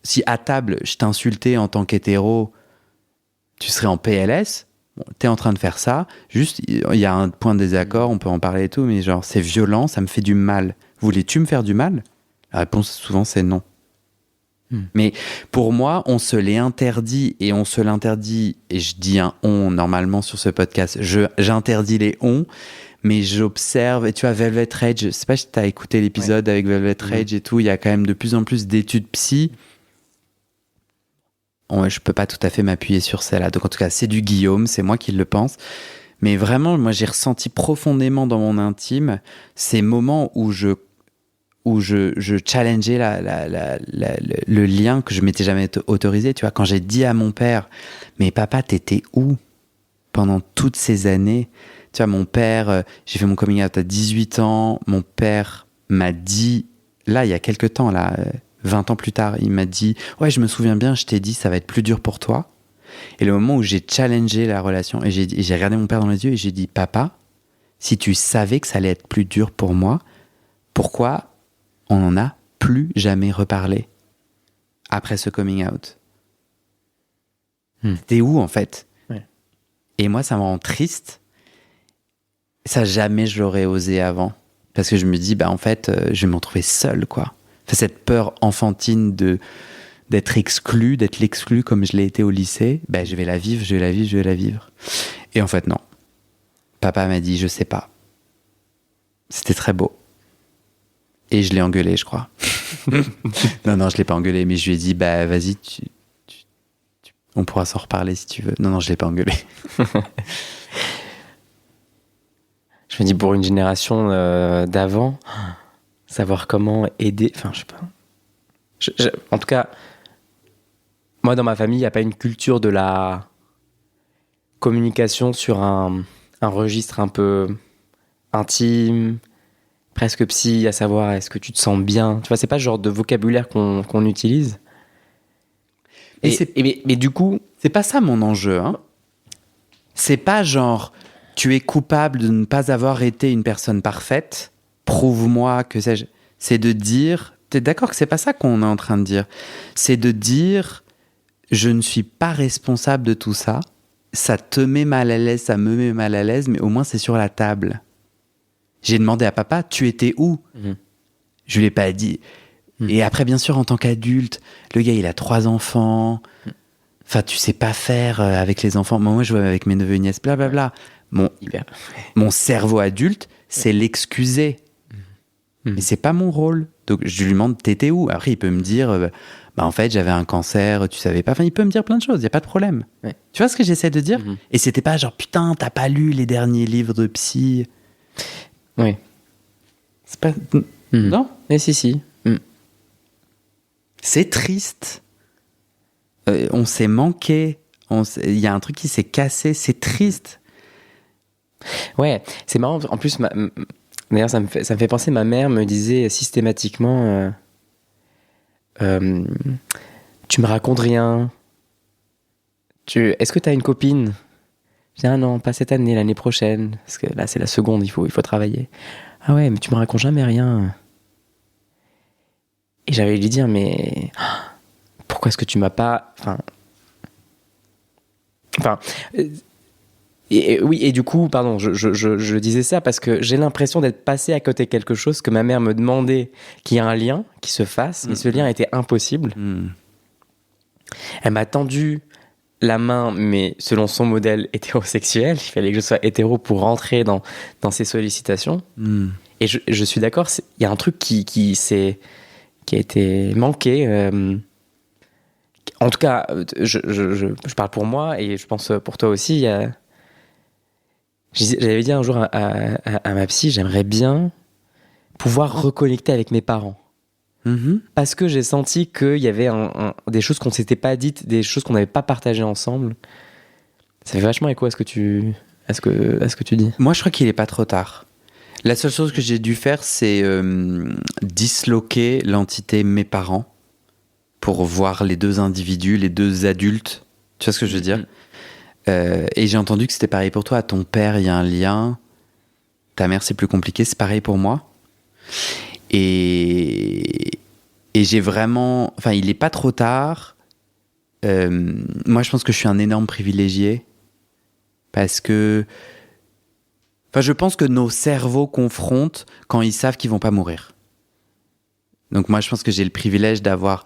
Si à table, je t'insultais en tant qu'hétéro, tu serais en PLS, bon, t'es en train de faire ça, juste, il y a un point de désaccord, on peut en parler et tout, mais genre, c'est violent, ça me fait du mal. Voulais-tu me faire du mal ? La réponse, souvent, c'est non. Mais pour moi, on se l'est interdit, et on se l'interdit, et je dis un on normalement sur ce podcast, j'interdis les on, mais j'observe, et tu vois, Velvet Rage, je sais pas si t'as écouté l'épisode avec Velvet Rage et tout, il y a quand même de plus en plus d'études psy. Je peux pas tout à fait m'appuyer sur celle-là, donc en tout cas, c'est du Guillaume, c'est moi qui le pense. Mais vraiment, moi, j'ai ressenti profondément dans mon intime ces moments où je challengeais le lien que je m'étais jamais autorisé. Tu vois, quand j'ai dit à mon père, mais papa, t'étais où pendant toutes ces années? Tu vois, mon père, j'ai fait mon coming out à 18 ans. Mon père m'a dit, là, il y a quelques temps, là, 20 ans plus tard, il m'a dit, ouais, je me souviens bien, je t'ai dit, ça va être plus dur pour toi. Et le moment où j'ai challengé la relation, et j'ai regardé mon père dans les yeux et j'ai dit, papa, si tu savais que ça allait être plus dur pour moi, pourquoi on n'en a plus jamais reparlé après ce coming out? T'es où en fait? Et moi, ça me rend triste. Ça, jamais je l'aurais osé avant. Parce que je me dis, en fait, je vais m'en trouver seul, quoi. Enfin, cette peur enfantine d'être exclu, d'être l'exclu comme je l'ai été au lycée, je vais la vivre. Et en fait, non. Papa m'a dit, je sais pas. C'était très beau. Et je l'ai engueulé, je crois. Non, je l'ai pas engueulé, mais je lui ai dit, vas-y, on pourra s'en reparler si tu veux. Non, je l'ai pas engueulé. Je me dis, pour une génération d'avant, savoir comment aider, enfin, je sais pas. En tout cas, moi, dans ma famille, il n'y a pas une culture de la communication sur un registre un peu intime, presque psy, à savoir est-ce que tu te sens bien. Tu vois, c'est pas ce genre de vocabulaire qu'on utilise. Mais du coup, c'est pas ça mon enjeu. C'est pas genre, tu es coupable de ne pas avoir été une personne parfaite, prouve-moi que sais-je. C'est de dire, t'es d'accord que c'est pas ça qu'on est en train de dire. C'est de dire, je ne suis pas responsable de tout ça. Ça te met mal à l'aise, ça me met mal à l'aise, mais au moins c'est sur la table. J'ai demandé à papa, tu étais où ? Je lui ai pas dit. Et après, bien sûr, en tant qu'adulte, le gars, il a 3 enfants. Enfin, tu sais pas faire avec les enfants. Moi, je joue avec mes neveux et nièces, blablabla. Mon cerveau adulte, c'est l'excuser. Mais c'est pas mon rôle. Donc, je lui demande, t'étais où ? Après, il peut me dire, en fait, j'avais un cancer, tu savais pas. Enfin, il peut me dire plein de choses, il y a pas de problème. Ouais. Tu vois ce que j'essaie de dire ? Et c'était pas genre, putain, t'as pas lu les derniers livres de psy ? Oui. C'est pas... Non ? Mais si. C'est triste. On s'est manqué Il y a un truc qui s'est cassé, c'est triste. Ouais, c'est marrant. En plus, d'ailleurs, ça me fait penser, ma mère me disait systématiquement tu me racontes rien. Est-ce que tu as une copine? Je dis, ah non, pas cette année, l'année prochaine. Parce que là, c'est la seconde, il faut travailler. Ah ouais, mais tu me racontes jamais rien. Et j'avais lui dire, mais pourquoi est-ce que tu m'as pas... oui, et du coup, pardon, je disais ça parce que j'ai l'impression d'être passé à côté de quelque chose que ma mère me demandait qu'il y ait un lien qui se fasse, mais ce lien était impossible. Elle m'a tendu la main, mais selon son modèle hétérosexuel, il fallait que je sois hétéro pour rentrer dans ses sollicitations. Et je suis d'accord, il y a un truc qui a été manqué. En tout cas, je parle pour moi et je pense pour toi aussi. J'avais dit un jour à ma psy, j'aimerais bien pouvoir reconnecter avec mes parents. Parce que j'ai senti qu'il y avait des choses qu'on ne s'était pas dites, des choses qu'on n'avait pas partagées ensemble. Ça fait vachement écho à ce que tu dis. Moi, je crois qu'il n'est pas trop tard. La seule chose que j'ai dû faire, c'est disloquer l'entité mes parents pour voir les deux individus, les deux adultes. Tu vois ce que je veux dire ? Et j'ai entendu que c'était pareil pour toi. Ton père, il y a un lien. Ta mère, c'est plus compliqué. C'est pareil pour moi. Et j'ai vraiment... Enfin, il n'est pas trop tard. Moi, je pense que je suis un énorme privilégié. Parce que... Enfin, je pense que nos cerveaux confrontent quand ils savent qu'ils vont pas mourir. Donc moi, je pense que j'ai le privilège d'avoir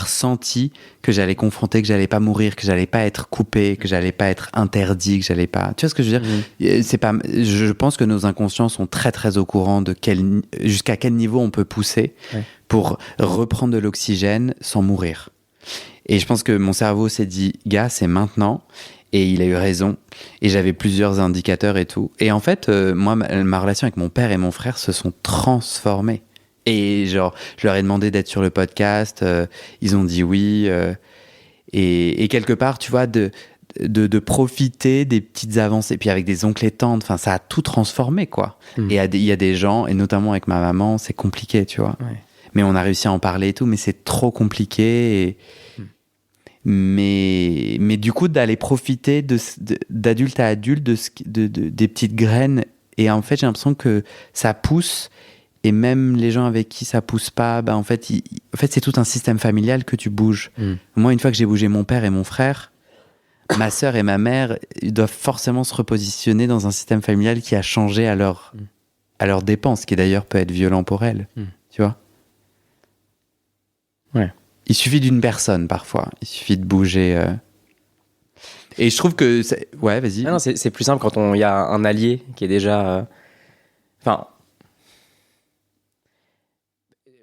senti que j'allais confronter, que j'allais pas mourir, que j'allais pas être coupé, que j'allais pas être interdit, que j'allais pas... Tu vois ce que je veux dire ? C'est pas... Je pense que nos inconscients sont très très au courant de jusqu'à quel niveau on peut pousser pour reprendre de l'oxygène sans mourir. Et je pense que mon cerveau s'est dit, gars, c'est maintenant. Et il a eu raison. Et j'avais plusieurs indicateurs et tout. Et en fait, moi, ma relation avec mon père et mon frère se sont transformées. Et genre, je leur ai demandé d'être sur le podcast. Ils ont dit oui. Et quelque part, tu vois, de profiter des petites avancées. Et puis avec des oncles et tantes, enfin, ça a tout transformé, quoi. Et il y a des gens, et notamment avec ma maman, c'est compliqué, tu vois. Ouais. Mais on a réussi à en parler et tout, mais c'est trop compliqué. Mais du coup, d'aller profiter d'adulte à adulte des petites graines. Et en fait, j'ai l'impression que ça pousse. Et même les gens avec qui ça pousse pas, en fait, c'est tout un système familial que tu bouges. Moi, une fois que j'ai bougé mon père et mon frère, ma sœur et ma mère, ils doivent forcément se repositionner dans un système familial qui a changé à leur dépens, ce qui d'ailleurs peut être violent pour elles. Tu vois ? Ouais. Il suffit d'une personne parfois. Il suffit de bouger. Et je trouve que... Ouais, vas-y. Non, c'est plus simple quand il y a un allié qui est déjà...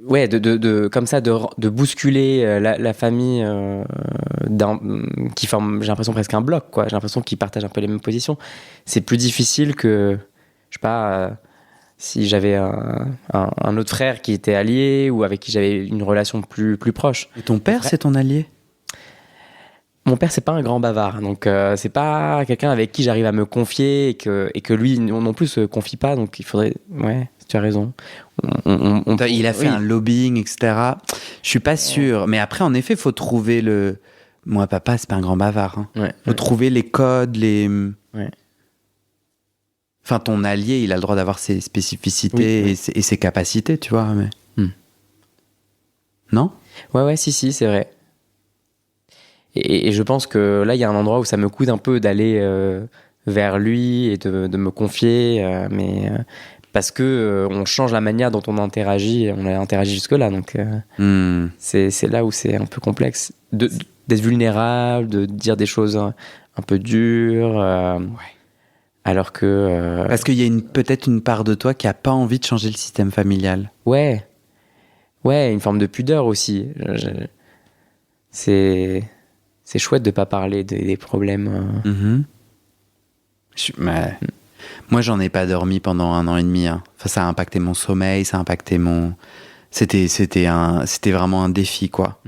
Ouais, comme ça, de bousculer la famille qui forme, j'ai l'impression, presque un bloc, quoi. J'ai l'impression qu'ils partagent un peu les mêmes positions. C'est plus difficile que, je sais pas, si j'avais un autre frère qui était allié ou avec qui j'avais une relation plus proche. Et ton père, c'est ton allié ? Mon père, c'est pas un grand bavard, donc c'est pas quelqu'un avec qui j'arrive à me confier et que lui non plus se confie pas, donc il faudrait... Ouais, tu as raison. Il a fait un lobbying, etc. Je suis pas sûr, mais après, en effet, il faut trouver le... Moi, papa, c'est pas un grand bavard. Faut trouver les codes, Ouais. Enfin, ton allié, il a le droit d'avoir ses spécificités et ses capacités, tu vois. Mais... Non ? Ouais, si, c'est vrai. Et je pense que là, il y a un endroit où ça me coûte un peu d'aller vers lui et de me confier, mais parce que on change la manière dont on interagit. On a interagi jusque-là, donc c'est là où c'est un peu complexe. D'être vulnérable, de dire des choses un peu dures, alors que... Parce qu'il y a peut-être une part de toi qui n'a pas envie de changer le système familial. Ouais, une forme de pudeur aussi. C'est chouette de ne pas parler des problèmes. Moi, j'en ai pas dormi pendant 1 an et demi. Enfin, ça a impacté mon sommeil, ça a impacté mon... C'était vraiment un défi, quoi.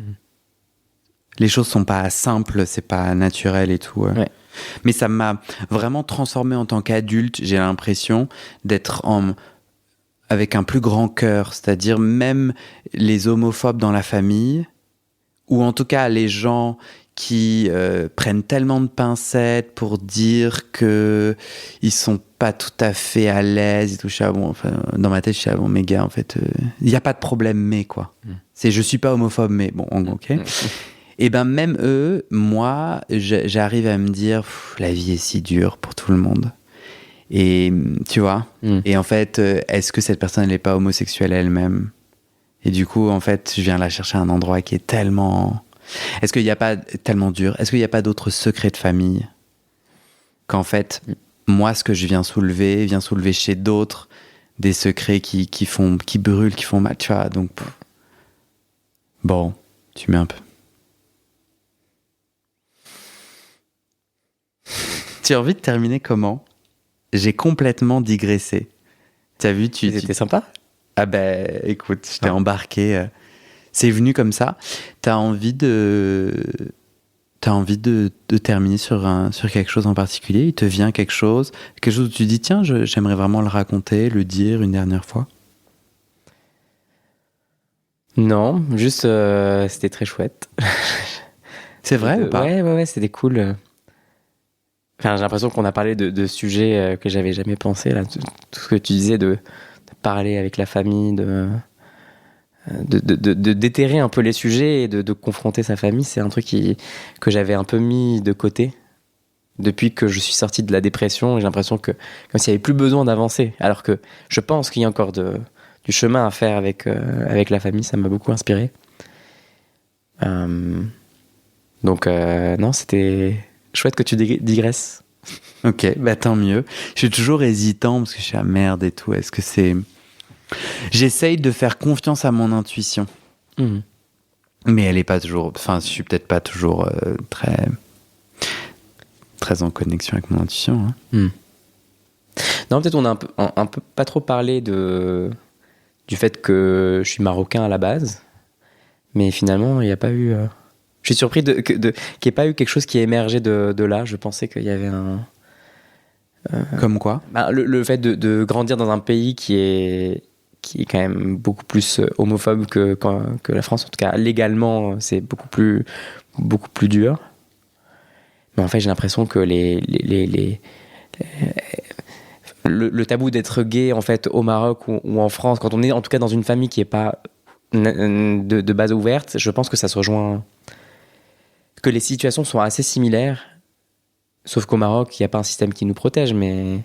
Les choses sont pas simples, c'est pas naturel et tout. Ouais. Mais ça m'a vraiment transformé en tant qu'adulte. J'ai l'impression d'être avec un plus grand cœur, c'est-à-dire même les homophobes dans la famille, ou en tout cas les gens qui prennent tellement de pincettes pour dire que ils sont pas tout à fait à l'aise et tout. Dans ma tête, je suis bon, mes gars, en fait, il y a pas de problème, mais quoi. C'est je suis pas homophobe, mais bon, ok. Et ben même eux, moi, j'arrive à me dire, la vie est si dure pour tout le monde. Et tu vois. Et en fait, est-ce que cette personne n'est pas homosexuelle elle-même? Et du coup, en fait, je viens la chercher à un endroit qui est tellement... Est-ce qu'il n'y a pas tellement dur? Est-ce qu'il n'y a pas d'autres secrets de famille? Qu'en fait, moi, ce que je viens soulever chez d'autres des secrets qui brûlent, qui font mal, tu vois. Donc, bon, tu mets un peu. Tu as envie de terminer comment? J'ai complètement digressé. T'as vu, C'était sympa? Ah ben, écoute, je t'ai embarqué. C'est venu comme ça. T'as envie de terminer sur quelque chose en particulier? Il te vient quelque chose où tu dis, tiens, j'aimerais vraiment le raconter, le dire une dernière fois? Non, juste, c'était très chouette. C'est vrai ou pas? Ouais, c'était cool. Enfin, j'ai l'impression qu'on a parlé de sujets que j'avais jamais pensé, là. Tout ce que tu disais de parler avec la famille, de déterrer un peu les sujets et de confronter sa famille, c'est un truc que j'avais un peu mis de côté depuis que je suis sorti de la dépression. Et j'ai l'impression que comme s'il n'y avait plus besoin d'avancer, alors que je pense qu'il y a encore du chemin à faire avec la famille. Ça m'a beaucoup inspiré. Donc non, c'était chouette que tu digresses. Ok, bah tant mieux. Je suis toujours hésitant parce que je suis à merde et tout. Est-ce que c'est... J'essaye de faire confiance à mon intuition. Mais elle est pas toujours... Enfin, je suis peut-être pas toujours très en connexion avec mon intuition. Non, peut-être on a un peu pas trop parlé du fait que je suis marocain à la base. Mais finalement, il n'y a pas eu... Je suis surpris qu'il n'y ait pas eu quelque chose qui est émergé de là. Je pensais qu'il y avait un... Comme quoi? Le fait de grandir dans un pays qui est quand même beaucoup plus homophobe que la France. En tout cas, légalement, c'est beaucoup plus dur. Mais en fait, j'ai l'impression que le tabou d'être gay, en fait, au Maroc ou en France, quand on est en tout cas dans une famille qui n'est pas de base ouverte, je pense que ça se rejoint... Que les situations sont assez similaires, sauf qu'au Maroc, il n'y a pas un système qui nous protège, mais...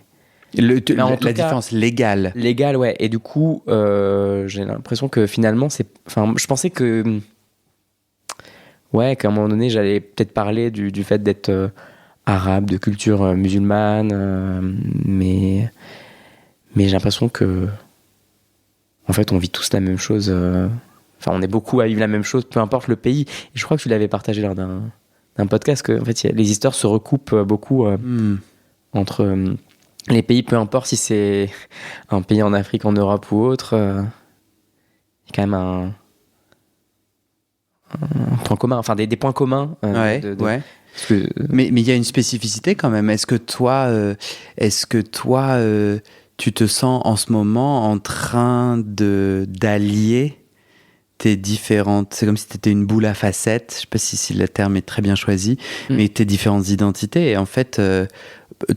La différence légale. Légale, ouais. Et du coup, j'ai l'impression que finalement, je pensais que... Ouais, qu'à un moment donné, j'allais peut-être parler du fait d'être arabe, de culture musulmane, mais j'ai l'impression que... En fait, on vit tous la même chose... on est beaucoup à vivre la même chose, peu importe le pays. Et je crois que tu l'avais partagé lors d'un podcast, que en fait, les histoires se recoupent beaucoup entre les pays, peu importe si c'est un pays en Afrique, en Europe ou autre. Il y a quand même un point commun, enfin des points communs. Ouais. Mais il y a une spécificité quand même. Est-ce que toi, tu te sens en ce moment en train d'allier tes différentes... C'est comme si tu étais une boule à facettes. Je ne sais pas si le terme est très bien choisi, mais tes différentes identités. Et en fait,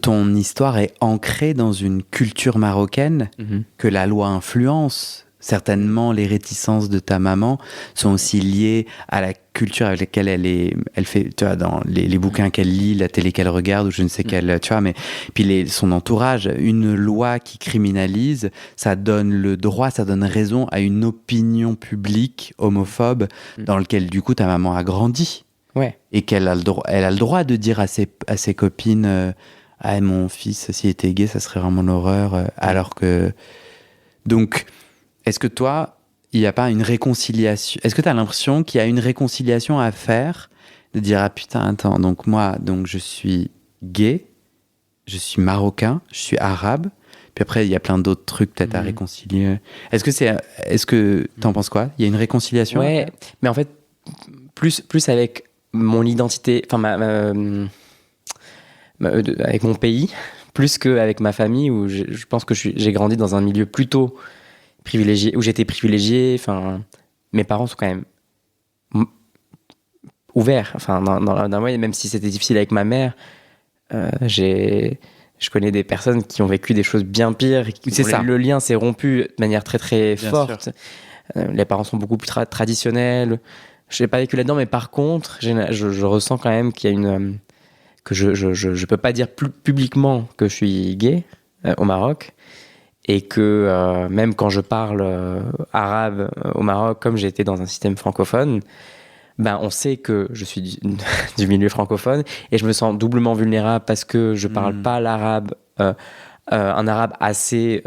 ton histoire est ancrée dans une culture marocaine que la loi influence. Certainement, les réticences de ta maman sont aussi liées à la culture avec laquelle elle fait, tu vois, dans les bouquins qu'elle lit, la télé qu'elle regarde, ou je ne sais quelle, tu vois, mais puis son entourage. Une loi qui criminalise, ça donne le droit, ça donne raison à une opinion publique homophobe dans laquelle, du coup, ta maman a grandi. Ouais. Et qu'elle a le droit de dire à ses copines, ah, mon fils, s'il était gay, ça serait vraiment l'horreur, alors que... Donc... Est-ce que toi, il n'y a pas une réconciliation? Est-ce que tu as l'impression qu'il y a une réconciliation à faire? De dire, ah putain, attends, donc je suis gay, je suis marocain, je suis arabe, puis après, il y a plein d'autres trucs peut-être à réconcilier. Est-ce que t'en penses quoi? Il y a une réconciliation? Ouais, mais en fait, plus avec mon identité, enfin avec mon pays, plus qu'avec ma famille, où je pense que j'ai grandi dans un milieu plutôt privilégié, où j'étais privilégié. Enfin, mes parents sont quand même ouverts. Enfin, dans moi, même si c'était difficile avec ma mère, je connais des personnes qui ont vécu des choses bien pires. C'est ça. Le lien s'est rompu de manière très très Bien forte. Les parents sont beaucoup plus traditionnels. Je n'ai pas vécu là-dedans, mais par contre, je ressens quand même qu'il y a une que je peux pas dire publiquement que je suis gay au Maroc, et que même quand je parle arabe au Maroc, comme j'ai été dans un système francophone, ben on sait que je suis du milieu francophone, et je me sens doublement vulnérable parce que je parle pas l'arabe, un arabe assez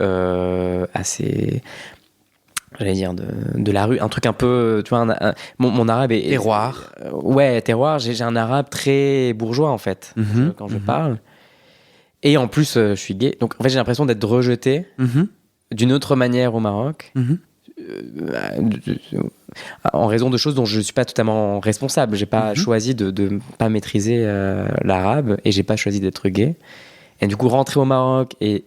j'allais dire de la rue, un truc un peu, tu vois, mon arabe est Terroir. Ouais, terroir. J'ai un arabe très bourgeois en fait, quand je parle. Et en plus, je suis gay, donc en fait j'ai l'impression d'être rejeté d'une autre manière au Maroc, en raison de choses dont je ne suis pas totalement responsable. J'ai pas choisi de pas maîtriser l'arabe, et j'ai pas choisi d'être gay. Et du coup, rentrer au Maroc et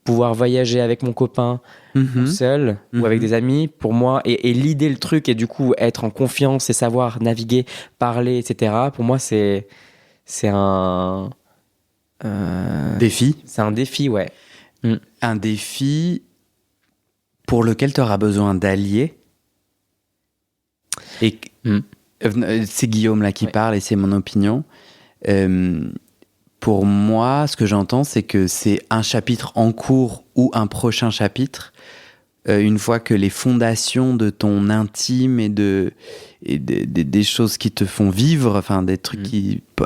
pouvoir voyager avec mon copain, ou seul, ou avec des amis, pour moi, et l'idée, le truc, et du coup être en confiance et savoir naviguer, parler, etc., pour moi c'est un défi. C'est un défi, ouais. Un défi pour lequel tu auras besoin d'alliés. Et c'est Guillaume là qui parle, et c'est mon opinion. Pour moi, ce que j'entends, c'est que c'est un chapitre en cours ou un prochain chapitre. Une fois que les fondations de ton intime et des choses qui te font vivre, enfin des trucs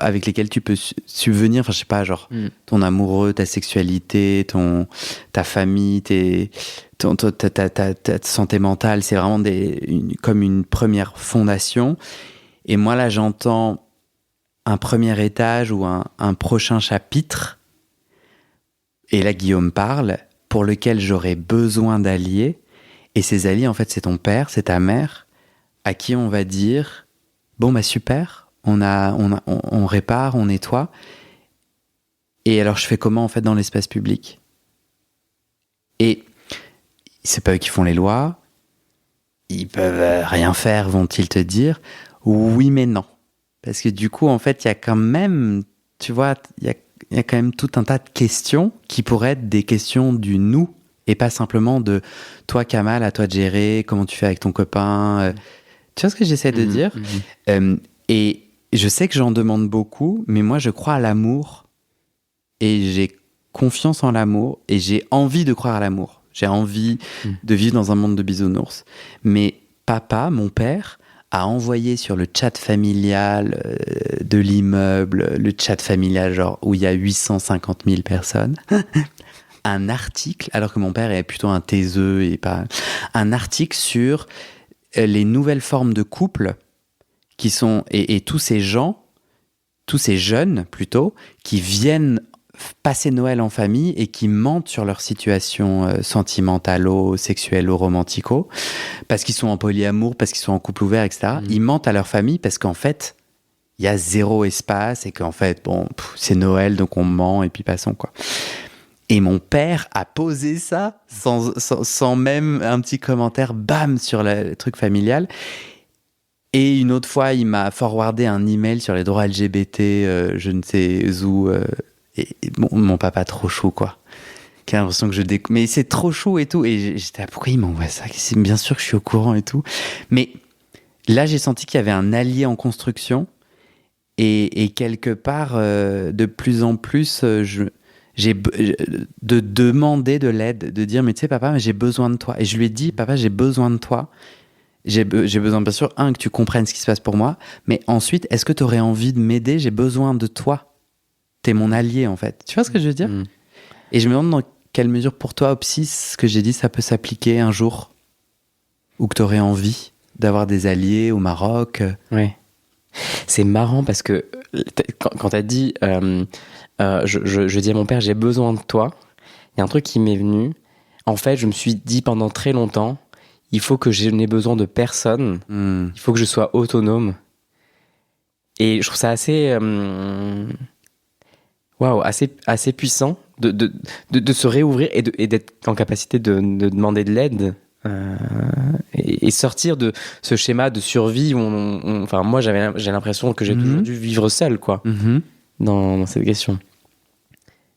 avec lesquels tu peux subvenir, enfin je sais pas, genre ton amoureux, ta sexualité, ta famille, ta santé mentale, c'est vraiment comme une première fondation. Et moi là, j'entends un premier étage ou un prochain chapitre, et là Guillaume parle, pour lequel j'aurais besoin d'alliés. Et ces alliés, en fait, c'est ton père, c'est ta mère, à qui on va dire bon bah super, on répare, on nettoie. Et alors je fais comment en fait dans l'espace public? Et c'est pas eux qui font les lois, ils peuvent rien faire, vont-ils te dire? Oui mais non. Parce que du coup, en fait, il y a quand même, tu vois, il y a quand même tout un tas de questions qui pourraient être des questions du nous, et pas simplement de toi, Kamal, à toi de gérer, comment tu fais avec ton copain. Tu vois ce que j'essaie de dire? Et je sais que j'en demande beaucoup, mais moi, je crois à l'amour, et j'ai confiance en l'amour, et j'ai envie de croire à l'amour. J'ai envie de vivre dans un monde de bisounours. Mais papa, mon père, a envoyé sur le chat familial de l'immeuble, le chat familial genre où il y a 850 000 personnes, un article, alors que mon père est plutôt un taiseux, et pas un article sur les nouvelles formes de couple qui sont, et tous ces gens, tous ces jeunes plutôt, qui viennent passer Noël en famille et qui mentent sur leur situation sentimentalo, sexuelle, romantico, parce qu'ils sont en polyamour, parce qu'ils sont en couple ouvert, etc. Ils mentent à leur famille parce qu'en fait, il y a zéro espace, et qu'en fait, bon, c'est Noël, donc on ment, et puis passons, quoi. Et mon père a posé ça sans même un petit commentaire, bam, sur le truc familial. Et une autre fois, il m'a forwardé un email sur les droits LGBT, je ne sais où, et mon papa trop chaud, quoi. Qui a l'impression que mais c'est trop chaud et tout. Et j'étais là, pourquoi il m'envoie ça? C'est bien sûr que je suis au courant et tout. Mais là, j'ai senti qu'il y avait un allié en construction. Et quelque part, de plus en plus, j'ai de demander de l'aide, de dire, mais tu sais, papa, mais j'ai besoin de toi. Et je lui ai dit, papa, j'ai besoin de toi. J'ai besoin, bien sûr, que tu comprennes ce qui se passe pour moi. Mais ensuite, est-ce que tu aurais envie de m'aider? J'ai besoin de toi. T'es mon allié, en fait. Tu vois ce que je veux dire? Et je me demande dans quelle mesure, pour toi, Opsis, ce que j'ai dit, ça peut s'appliquer un jour? Ou que t'aurais envie d'avoir des alliés au Maroc? Ouais. C'est marrant parce que quand t'as dit je dis à mon père, j'ai besoin de toi, il y a un truc qui m'est venu. En fait, je me suis dit pendant très longtemps, il faut que je n'ai besoin de personne. Il faut que je sois autonome. Et je trouve ça assez, assez puissant de se réouvrir et d'être en capacité de demander de l'aide. Et sortir de ce schéma de survie où enfin moi j'ai l'impression que j'ai toujours dû vivre seul quoi dans cette question.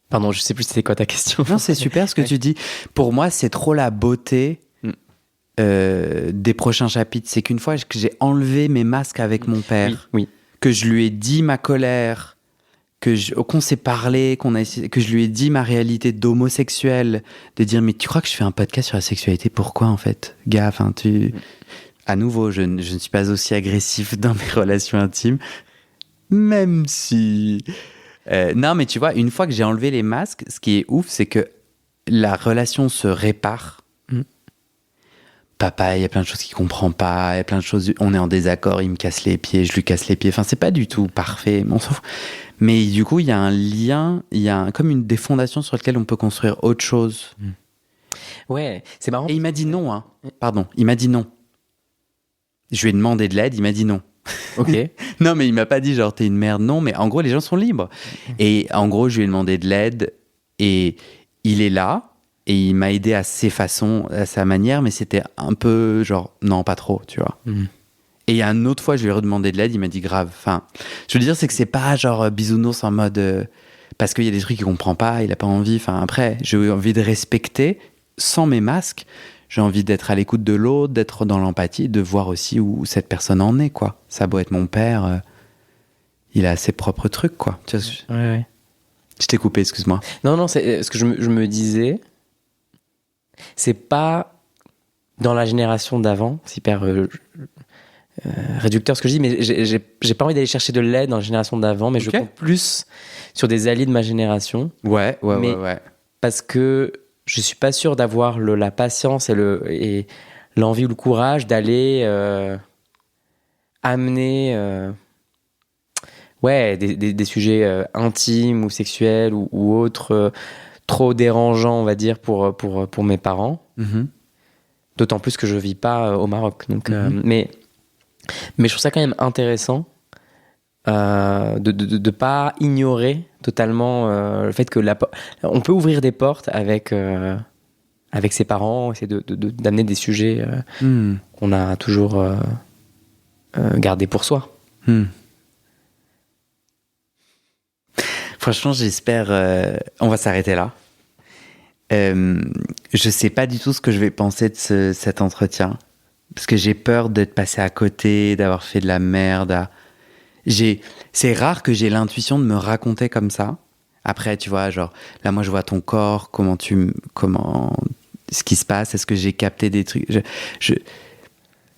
Pardon, je sais plus c'était quoi ta question. Non, c'est super ce que tu dis. Pour moi, c'est trop la beauté des prochains chapitres. C'est qu'une fois que j'ai enlevé mes masques avec mon père, oui. que je lui ai dit ma colère, qu'on s'est parlé, que je lui ai dit ma réalité d'homosexuel, de dire mais tu crois que je fais un podcast sur la sexualité, pourquoi en fait, gars, enfin à nouveau je ne suis pas aussi agressif dans mes relations intimes, même si non mais tu vois, une fois que j'ai enlevé les masques, ce qui est ouf, c'est que la relation se répare. Papa, il y a plein de choses qu'il comprend pas, il y a plein de choses, on est en désaccord, il me casse les pieds, je lui casse les pieds, enfin c'est pas du tout parfait, mais on s'en fout. Mais du coup, il y a un lien, il y a comme des fondations sur lesquelles on peut construire autre chose. Ouais, c'est marrant. Et il m'a dit non, hein. Pardon, il m'a dit non. Je lui ai demandé de l'aide, il m'a dit non. Ok. Non, mais il m'a pas dit genre t'es une merde, non, mais en gros, les gens sont libres. Et en gros, je lui ai demandé de l'aide et il est là. Et il m'a aidé à ses façons, à sa manière, mais c'était un peu genre, non, pas trop, tu vois. Et il y a une autre fois, je lui ai redemandé de l'aide, il m'a dit grave. Enfin, je veux dire, c'est que c'est pas genre bisounours en mode. Parce qu'il y a des trucs qu'il comprend pas, il a pas envie. Enfin, après, j'ai envie de respecter, sans mes masques, j'ai envie d'être à l'écoute de l'autre, d'être dans l'empathie, de voir aussi où cette personne en est, quoi. Ça a beau être mon père, il a ses propres trucs, quoi. Tu vois, Ouais. Je t'ai coupé, excuse-moi. Non, c'est ce que je me disais. C'est pas dans la génération d'avant, c'est hyper réducteur ce que je dis, mais j'ai pas envie d'aller chercher de l'aide dans la génération d'avant, mais je compte plus sur des alliés de ma génération. Ouais. Parce que je suis pas sûr d'avoir la patience et l'envie ou le courage d'aller amener des sujets intimes ou sexuels ou autres trop dérangeants, on va dire, pour mes parents. D'autant plus que je vis pas au Maroc. Donc, mais je trouve ça quand même intéressant de pas ignorer totalement le fait que on peut ouvrir des portes avec ses parents, essayer d'amener des sujets qu'on a toujours gardés pour soi. Franchement, j'espère... on va s'arrêter là. Je sais pas du tout ce que je vais penser de cet entretien. Parce que j'ai peur d'être passé à côté, d'avoir fait de la merde. C'est rare que j'ai l'intuition de me raconter comme ça. Après, tu vois, genre... Là, moi, je vois ton corps, ce qui se passe, est-ce que j'ai capté des trucs...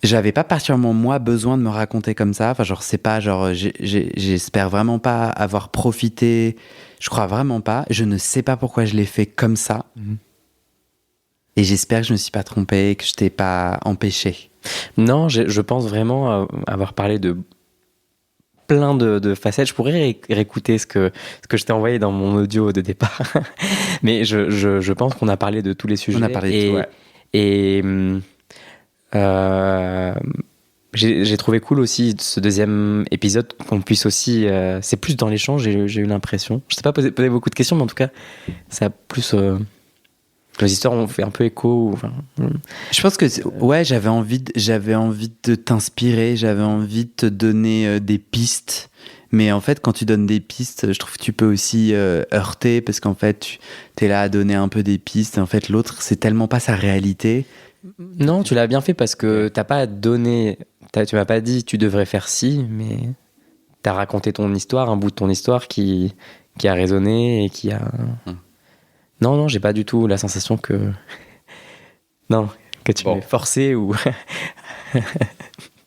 J'avais pas particulièrement, moi, besoin de me raconter comme ça. Enfin, genre, c'est pas, genre, j'espère vraiment pas avoir profité. Je crois vraiment pas. Je ne sais pas pourquoi je l'ai fait comme ça. Et j'espère que je me suis pas trompé, que je t'ai pas empêché. Non, je pense vraiment avoir parlé de plein de facettes. Je pourrais réécouter ce que je t'ai envoyé dans mon audio de départ. Mais je pense qu'on a parlé de tous les sujets. On a parlé de tout, ouais. Et j'ai trouvé cool aussi ce deuxième épisode qu'on puisse aussi c'est plus dans l'échange, j'ai eu l'impression, je sais pas poser beaucoup de questions, mais en tout cas ça a plus les histoires ont fait un peu écho, enfin. Je pense que ouais, j'avais envie de t'inspirer, j'avais envie de te donner des pistes, mais en fait quand tu donnes des pistes, je trouve que tu peux aussi heurter, parce qu'en fait tu es là à donner un peu des pistes, et en fait l'autre c'est tellement pas sa réalité. Non, tu l'as bien fait parce que t'as pas donné, tu m'as pas dit tu devrais faire ci, mais t'as raconté ton histoire, un bout de ton histoire qui a résonné et qui a... Non, j'ai pas du tout la sensation que... Non, que tu m'aies forcé ou...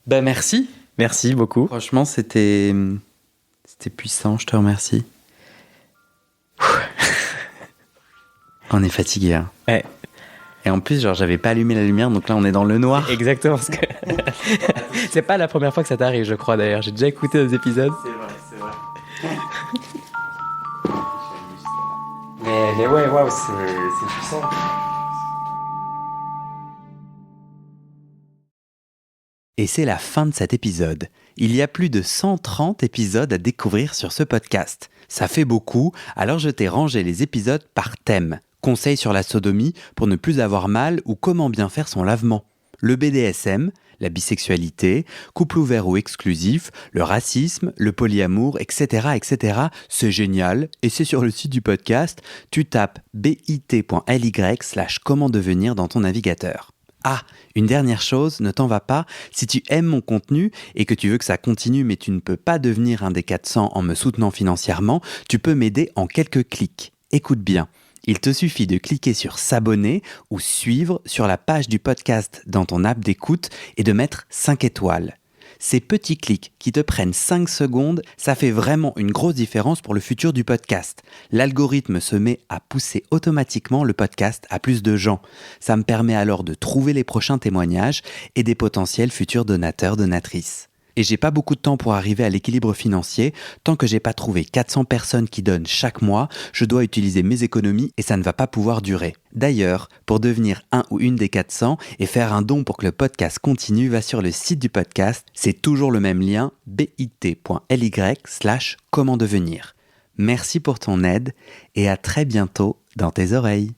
Ben merci. Merci beaucoup. Franchement, c'était puissant, je te remercie. On est fatigué, hein. Ouais. Et en plus, genre, j'avais pas allumé la lumière, donc là, on est dans le noir. Exactement. Parce que c'est pas la première fois que ça t'arrive, je crois, d'ailleurs. J'ai déjà écouté des épisodes. C'est vrai. Mais ouais, waouh, c'est puissant. Et c'est la fin de cet épisode. Il y a plus de 130 épisodes à découvrir sur ce podcast. Ça fait beaucoup, alors je t'ai rangé les épisodes par thème. Conseils sur la sodomie pour ne plus avoir mal ou comment bien faire son lavement. Le BDSM, la bisexualité, couple ouvert ou exclusif, le racisme, le polyamour, etc. etc. C'est génial et c'est sur le site du podcast. Tu tapes bit.ly/comment devenir dans ton navigateur. Ah, une dernière chose, ne t'en va pas, si tu aimes mon contenu et que tu veux que ça continue mais tu ne peux pas devenir un des 400 en me soutenant financièrement, tu peux m'aider en quelques clics. Écoute bien. Il te suffit de cliquer sur s'abonner ou suivre sur la page du podcast dans ton app d'écoute et de mettre 5 étoiles. Ces petits clics qui te prennent 5 secondes, ça fait vraiment une grosse différence pour le futur du podcast. L'algorithme se met à pousser automatiquement le podcast à plus de gens. Ça me permet alors de trouver les prochains témoignages et des potentiels futurs donateurs, donatrices. Et j'ai pas beaucoup de temps pour arriver à l'équilibre financier. Tant que j'ai pas trouvé 400 personnes qui donnent chaque mois, je dois utiliser mes économies et ça ne va pas pouvoir durer. D'ailleurs, pour devenir un ou une des 400 et faire un don pour que le podcast continue, va sur le site du podcast. C'est toujours le même lien, bit.ly/comment devenir. Merci pour ton aide et à très bientôt dans tes oreilles.